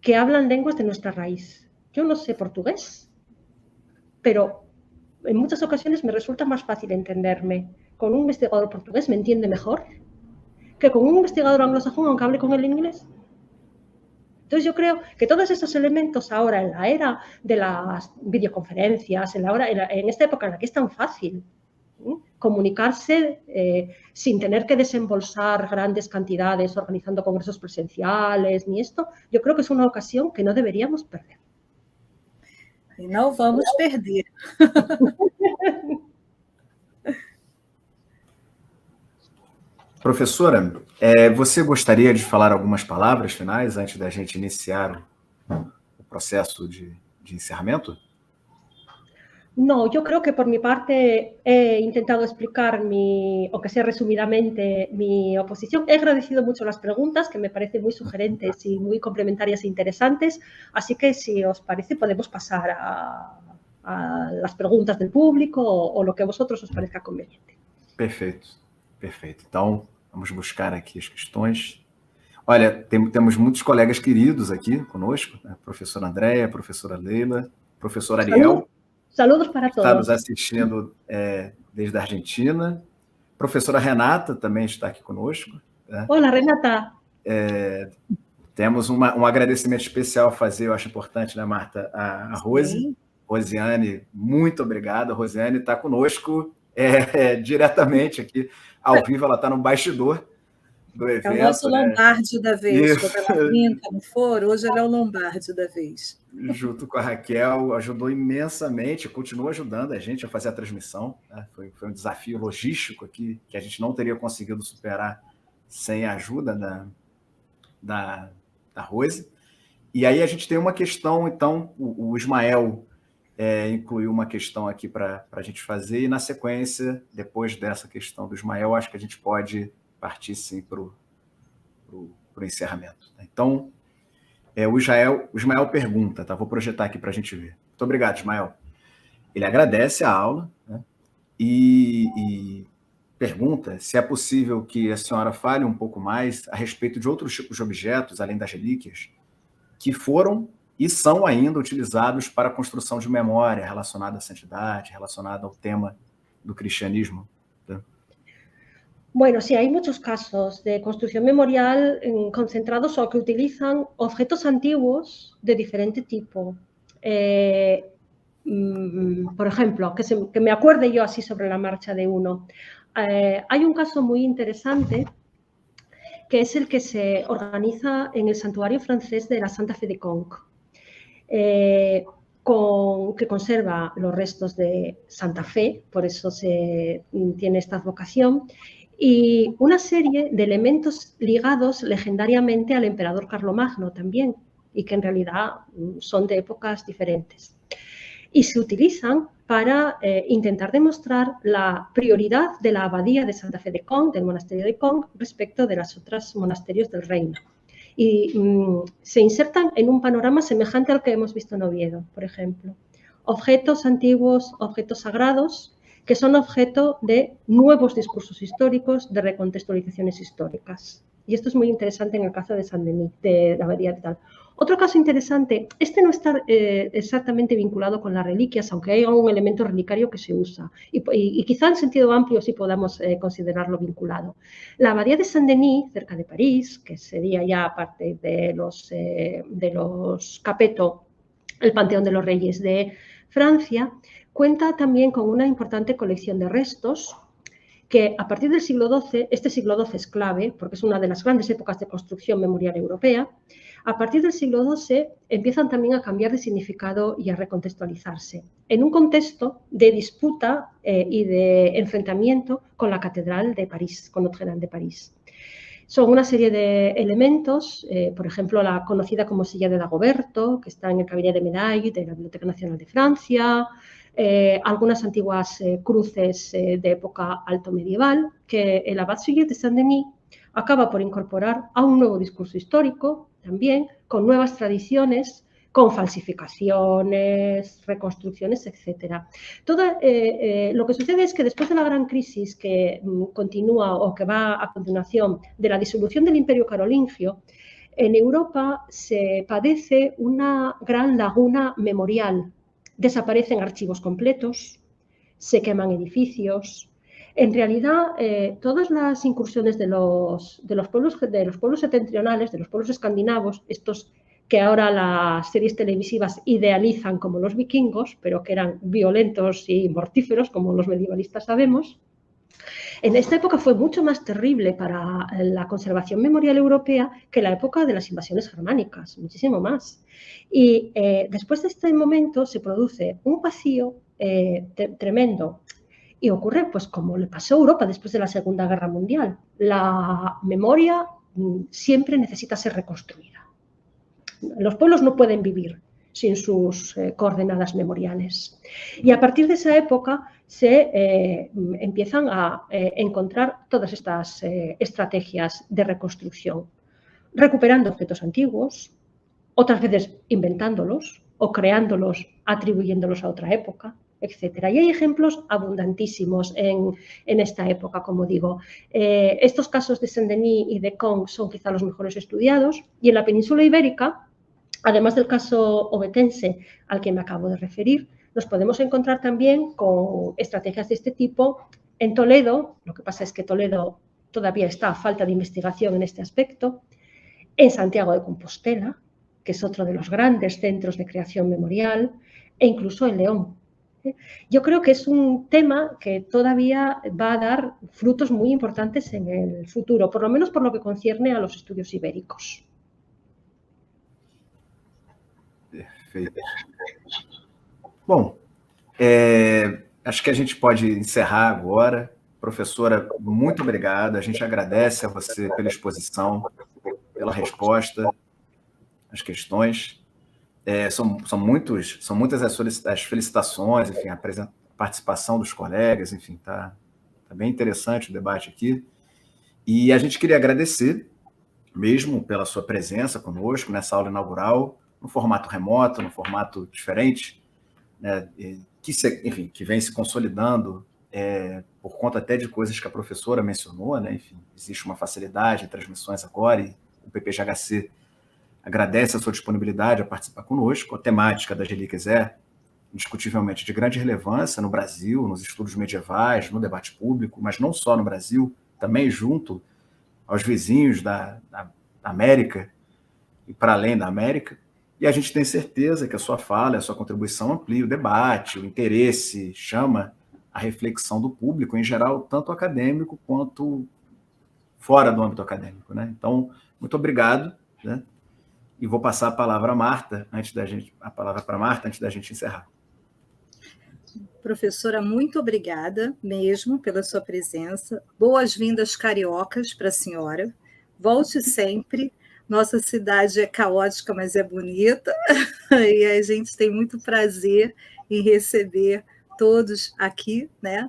que hablan lenguas de nuestra raíz. Yo no sé portugués, pero en muchas ocasiones me resulta más fácil entenderme con un investigador portugués, me entiende mejor que con un investigador anglosajón, aunque hable con él en inglés. Entonces yo creo que todos esos elementos ahora, en la era de las videoconferencias, en esta época en la que es tan fácil comunicarse sin tener que desembolsar grandes cantidades organizando congresos presenciales ni esto, yo creo que es una ocasión que no deberíamos perder. E não vamos perder. Professora, você gostaria de falar algumas palavras finais antes da gente iniciar o processo de encerramento? No, yo creo que por mi parte he intentado explicar, aunque sea resumidamente, mi oposición. He agradecido mucho las preguntas, que me parecen muy sugerentes y muy complementarias e interesantes. Así que, si os parece, podemos pasar a las preguntas del público o lo que a vosotros os parezca conveniente. Perfeito, perfeito. Então, vamos buscar aqui as questões. Olha, temos muitos colegas queridos aqui conosco, né? Professora Andréia, professora Leila, professor Ariel. Saludos para todos. Está nos assistindo desde a Argentina. Professora Renata também está aqui conosco. Né? Olá, Renata. Temos um agradecimento especial a fazer, eu acho importante, né, Marta? A Rose. Rosiane, muito obrigada. A Rosiane está conosco diretamente aqui, ao vivo, ela está no bastidor do evento. É o nosso Lombardi da vez, quando ela brinca no foro, hoje ela é o Lombardi da vez. Junto com a Raquel, ajudou imensamente, continua ajudando a gente a fazer a transmissão. Né? Foi um desafio logístico aqui que a gente não teria conseguido superar sem a ajuda da Rose. E aí a gente tem uma questão, então, o Ismael incluiu uma questão aqui para a gente fazer, e na sequência, depois dessa questão do Ismael, acho que a gente pode partir, sim, para o encerramento. Então, o Ismael pergunta, tá? Vou projetar aqui para a gente ver. Muito obrigado, Ismael. Ele agradece a aula, né? E pergunta se é possível que a senhora fale um pouco mais a respeito de outros tipos de objetos, além das relíquias, que foram e são ainda utilizados para a construção de memória relacionada à santidade, relacionada ao tema do cristianismo. ¿Sí? Bueno, sí, hay muchos casos de construcción memorial concentrados o que utilizan objetos antiguos de diferente tipo. Por ejemplo, que me acuerde yo así sobre la marcha de uno. Hay un caso muy interesante que es el que se organiza en el santuario francés de la Santa Fe de Conques, que conserva los restos de Santa Fe, por eso tiene esta advocación, y una serie de elementos ligados legendariamente al emperador Carlomagno también, y que en realidad son de épocas diferentes. Y se utilizan para intentar demostrar la prioridad de la abadía de Santa Fe de Conques, del monasterio de Conques, respecto de los otros monasterios del reino. Y se insertan en un panorama semejante al que hemos visto en Oviedo, por ejemplo. Objetos antiguos, objetos sagrados, que son objeto de nuevos discursos históricos, de recontextualizaciones históricas. Y esto es muy interesante en el caso de Saint-Denis, de la abadía de tal. Otro caso interesante, este no está exactamente vinculado con las reliquias, aunque hay un elemento relicario que se usa. Y quizá en sentido amplio sí podamos considerarlo vinculado. La abadía de Saint-Denis, cerca de París, que sería ya parte de los Capeto, el Panteón de los Reyes de Francia, cuenta también con una importante colección de restos que a partir del siglo XII, este siglo XII es clave porque es una de las grandes épocas de construcción memorial europea, a partir del siglo XII empiezan también a cambiar de significado y a recontextualizarse en un contexto de disputa y de enfrentamiento con la Catedral de París, con Notre-Dame de París. Son una serie de elementos, por ejemplo, la conocida como silla de Dagoberto, que está en el Cabinet de Médailles de la Biblioteca Nacional de Francia, algunas antiguas cruces de época alto medieval, que el Abad Suger de Saint-Denis acaba por incorporar a un nuevo discurso histórico, también con nuevas tradiciones, con falsificaciones, reconstrucciones, etc. Lo que sucede es que después de la gran crisis que continúa o que va a continuación de la disolución del Imperio Carolingio, en Europa se padece una gran laguna memorial. Desaparecen archivos completos, se queman edificios. En realidad, todas las incursiones de los pueblos septentrionales, de los pueblos escandinavos, estos que ahora las series televisivas idealizan como los vikingos, pero que eran violentos y mortíferos, como los medievalistas sabemos, en esta época fue mucho más terrible para la conservación memorial europea que la época de las invasiones germánicas, muchísimo más. Y después de este momento se produce un vacío tremendo. Y ocurre, pues, como le pasó a Europa después de la Segunda Guerra Mundial. La memoria siempre necesita ser reconstruida. Los pueblos no pueden vivir sin sus coordenadas memoriales. Y a partir de esa época se empiezan a encontrar todas estas estrategias de reconstrucción, recuperando objetos antiguos, otras veces inventándolos o creándolos, atribuyéndolos a otra época, etcétera. Y hay ejemplos abundantísimos en esta época, como digo. Estos casos de Saint-Denis y de Conques son quizá los mejores estudiados, y en la península ibérica, además del caso obetense al que me acabo de referir, nos podemos encontrar también con estrategias de este tipo en Toledo. Lo que pasa es que Toledo todavía está a falta de investigación en este aspecto, en Santiago de Compostela, que es otro de los grandes centros de creación memorial, e incluso en León. Yo creo que es un tema que todavía va a dar frutos muy importantes en el futuro, por lo menos por lo que concierne a los estudios ibéricos. Perfeito. Bom, acho que a gente pode encerrar agora. Professora, muito obrigado. A gente agradece a você pela exposição. pela resposta às questões. São muitas as felicitações, enfim, a participação dos colegas, enfim, tá bem interessante o debate aqui. E a gente queria agradecer mesmo pela sua presença conosco nessa aula inaugural, no formato remoto, no formato diferente, né, que vem se consolidando por conta até de coisas que a professora mencionou, né, enfim, existe uma facilidade em transmissões agora e o PPGHC agradece a sua disponibilidade a participar conosco. A temática das relíquias é indiscutivelmente de grande relevância no Brasil, nos estudos medievais, no debate público, mas não só no Brasil, também junto aos vizinhos da América e para além da América. E a gente tem certeza que a sua fala, a sua contribuição amplia o debate, o interesse, chama a reflexão do público, em geral, tanto acadêmico quanto fora do âmbito acadêmico, né? Então, muito obrigado, né? E vou passar a palavra a Marta, antes da gente encerrar. Professora, muito obrigada mesmo pela sua presença. Boas-vindas cariocas para a senhora. Volte sempre. Nossa cidade é caótica, mas é bonita. E a gente tem muito prazer em receber todos aqui, né?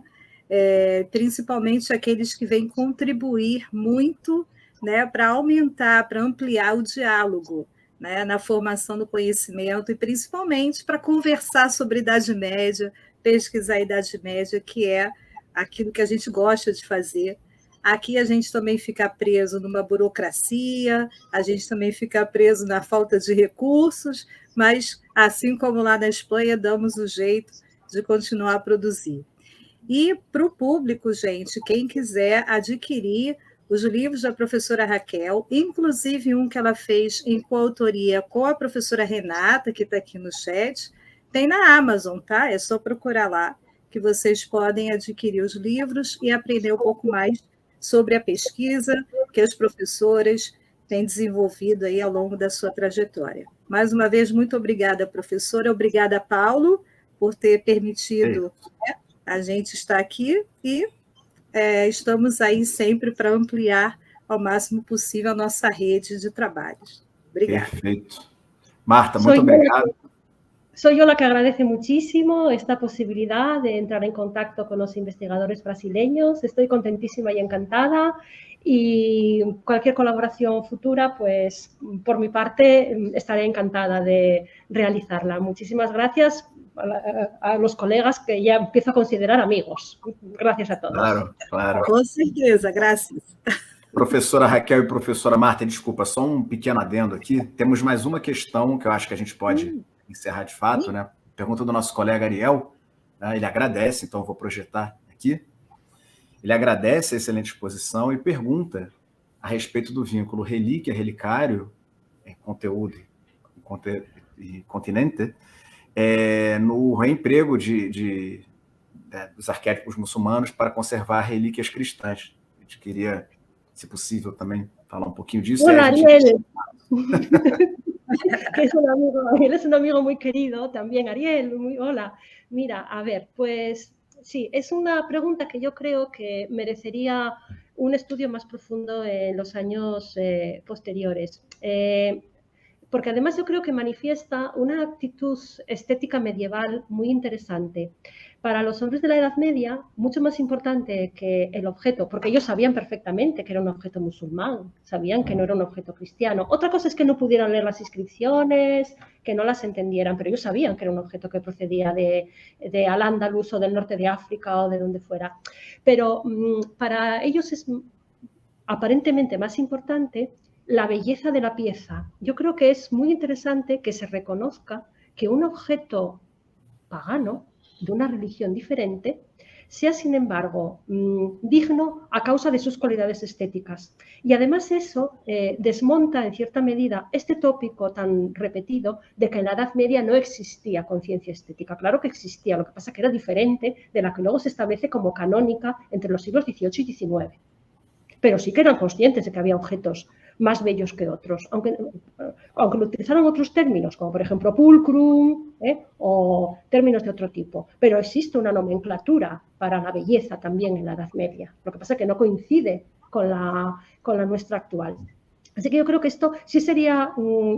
Principalmente aqueles que vêm contribuir muito, né, para aumentar, para ampliar o diálogo, né, na formação do conhecimento e principalmente para conversar sobre Idade Média, pesquisar a Idade Média, que é aquilo que a gente gosta de fazer. Aqui a gente também fica preso numa burocracia, a gente também fica preso na falta de recursos, mas, assim como lá na Espanha, damos o jeito de continuar a produzir. E para o público, gente, quem quiser adquirir os livros da professora Raquel, inclusive um que ela fez em coautoria com a professora Renata, que está aqui no chat, tem na Amazon, tá? É só procurar lá, que vocês podem adquirir os livros e aprender um pouco mais sobre a pesquisa que as professoras têm desenvolvido aí ao longo da sua trajetória. Mais uma vez, muito obrigada, professora. Obrigada, Paulo, por ter permitido, né, a gente estar aqui e estamos aí sempre para ampliar ao máximo possível a nossa rede de trabalhos. Obrigada. Perfeito. Marta, muito obrigado. Soy yo la que agradece muchísimo esta posibilidad de entrar en contacto con los investigadores brasileños. Estoy contentísima y encantada y cualquier colaboración futura, pues por mi parte estaré encantada de realizarla. Muchísimas gracias a los colegas que ya empiezo a considerar amigos. Gracias a todos. Claro, claro. Com certeza, graças. Professora Raquel e professora Marta, desculpa, só um pequeno adendo aqui. Temos mais uma questão que eu acho que a gente pode encerrar de fato, né? Pergunta do nosso colega Ariel, né? Ele agradece, então eu vou projetar aqui. Ele agradece a excelente exposição e pergunta a respeito do vínculo relíquia, relicário, conteúdo e continente, no reemprego dos arquétipos muçulmanos para conservar relíquias cristãs. A gente queria, se possível, também falar um pouquinho disso. Hola, Ariel. Que es un amigo muy querido también, Ariel. Hola. Mira, a ver, pues sí, es una pregunta que yo creo que merecería un estudio más profundo en los años posteriores. Porque además yo creo que manifiesta una actitud estética medieval muy interesante. Para los hombres de la Edad Media, mucho más importante que el objeto, porque ellos sabían perfectamente que era un objeto musulmán, sabían que no era un objeto cristiano. Otra cosa es que no pudieran leer las inscripciones, que no las entendieran, pero ellos sabían que era un objeto que procedía de Al-Ándalus o del norte de África o de donde fuera. Pero para ellos es aparentemente más importante la belleza de la pieza. Yo creo que es muy interesante que se reconozca que un objeto pagano, de una religión diferente, sea, sin embargo, digno a causa de sus cualidades estéticas. Y además eso desmonta, en cierta medida, este tópico tan repetido de que en la Edad Media no existía conciencia estética. Claro que existía, lo que pasa que era diferente de la que luego se establece como canónica entre los siglos XVIII y XIX. Pero sí que eran conscientes de que había objetos más bellos que otros, aunque lo utilizaron otros términos, como por ejemplo pulcrum o términos de otro tipo. Pero existe una nomenclatura para la belleza también en la Edad Media. Lo que pasa es que no coincide con la nuestra actual. Así que yo creo que esto sí sería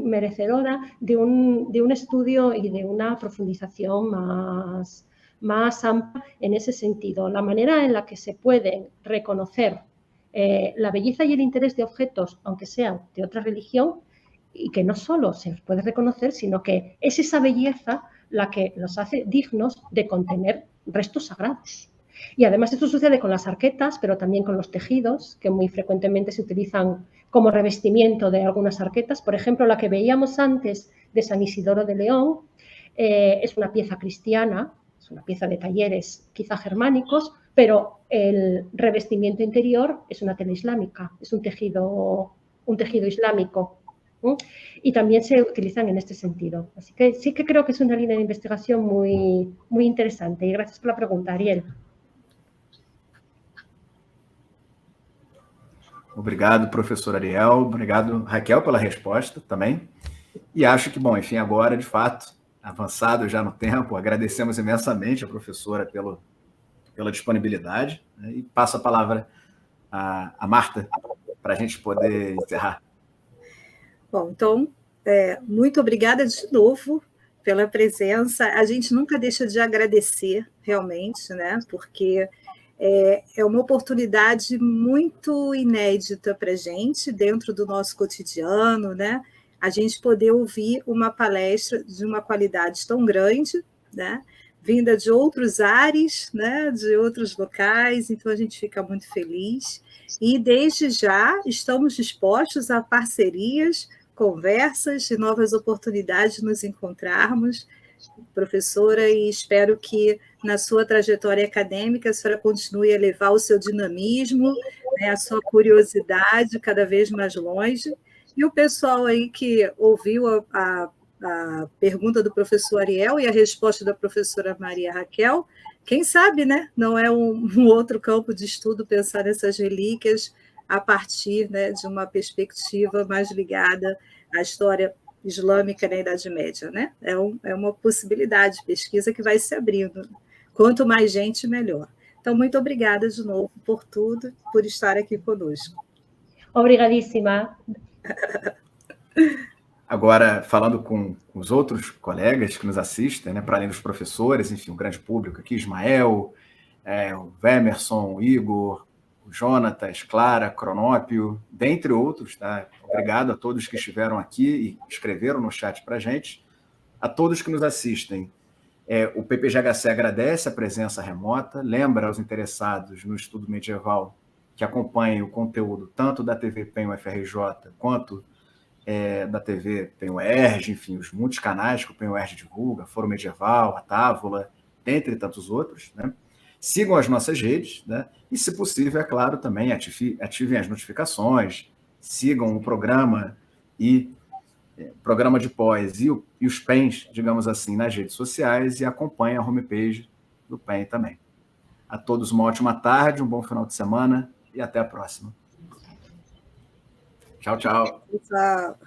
merecedora de un estudio y de una profundización más amplia en ese sentido. La manera en la que se pueden reconocer la belleza y el interés de objetos, aunque sean de otra religión, y que no solo se los puede reconocer, sino que es esa belleza la que los hace dignos de contener restos sagrados. Y además esto sucede con las arquetas, pero también con los tejidos, que muy frecuentemente se utilizan como revestimiento de algunas arquetas. Por ejemplo, la que veíamos antes de San Isidoro de León es una pieza cristiana, es una pieza de talleres quizá germánicos, pero el revestimiento interior es una tela islámica, es un tejido islámico. Y también se utilizan en este sentido. Así que sí que creo que es una línea de investigación muy, muy interesante. Y gracias por la pregunta, Ariel. Obrigado, professor Ariel. Obrigado, Raquel, pela resposta também. E acho que, bom, enfim, agora, de fato, avançado já no tempo, agradecemos imensamente a professora pela disponibilidade, né, e passo a palavra a Marta para a gente poder encerrar. Bom, então, muito obrigada de novo pela presença. A gente nunca deixa de agradecer, realmente, né? Porque é uma oportunidade muito inédita para a gente, dentro do nosso cotidiano, né? A gente poder ouvir uma palestra de uma qualidade tão grande, né? Vinda de outros ares, né? De outros locais, então a gente fica muito feliz. E, desde já, estamos dispostos a parcerias, conversas e novas oportunidades de nos encontrarmos, professora, e espero que na sua trajetória acadêmica a senhora continue a levar o seu dinamismo, né, a sua curiosidade cada vez mais longe. E o pessoal aí que ouviu a pergunta do professor Ariel e a resposta da professora Maria Raquel, quem sabe, né, não é um outro campo de estudo pensar nessas relíquias a partir, né, de uma perspectiva mais ligada à história islâmica na Idade Média, né? É uma possibilidade de pesquisa que vai se abrindo. Quanto mais gente, melhor. Então, muito obrigada de novo por tudo, por estar aqui conosco. Obrigadíssima. Agora, falando com os outros colegas que nos assistem, né, para além dos professores, enfim, um grande público aqui, Ismael, o Emerson, o Igor, o Jonatas, Clara, Cronópio, dentre outros, tá? Obrigado a todos que estiveram aqui e escreveram no chat para a gente. A todos que nos assistem, o PPGHC agradece a presença remota, lembra aos interessados no estudo medieval que acompanhem o conteúdo tanto da TV PEN UFRJ quanto da TV PEN UERJ, enfim, os muitos canais que o PEN UERJ divulga, Foro Medieval, a Távola, dentre tantos outros, né? Sigam as nossas redes, né? E, se possível, é claro, também ativem as notificações, sigam o programa e programa de pós e os PENs, digamos assim, nas redes sociais e acompanhem a homepage do PEN também. A todos uma ótima tarde, um bom final de semana e até a próxima. Tchau, tchau. Tchau.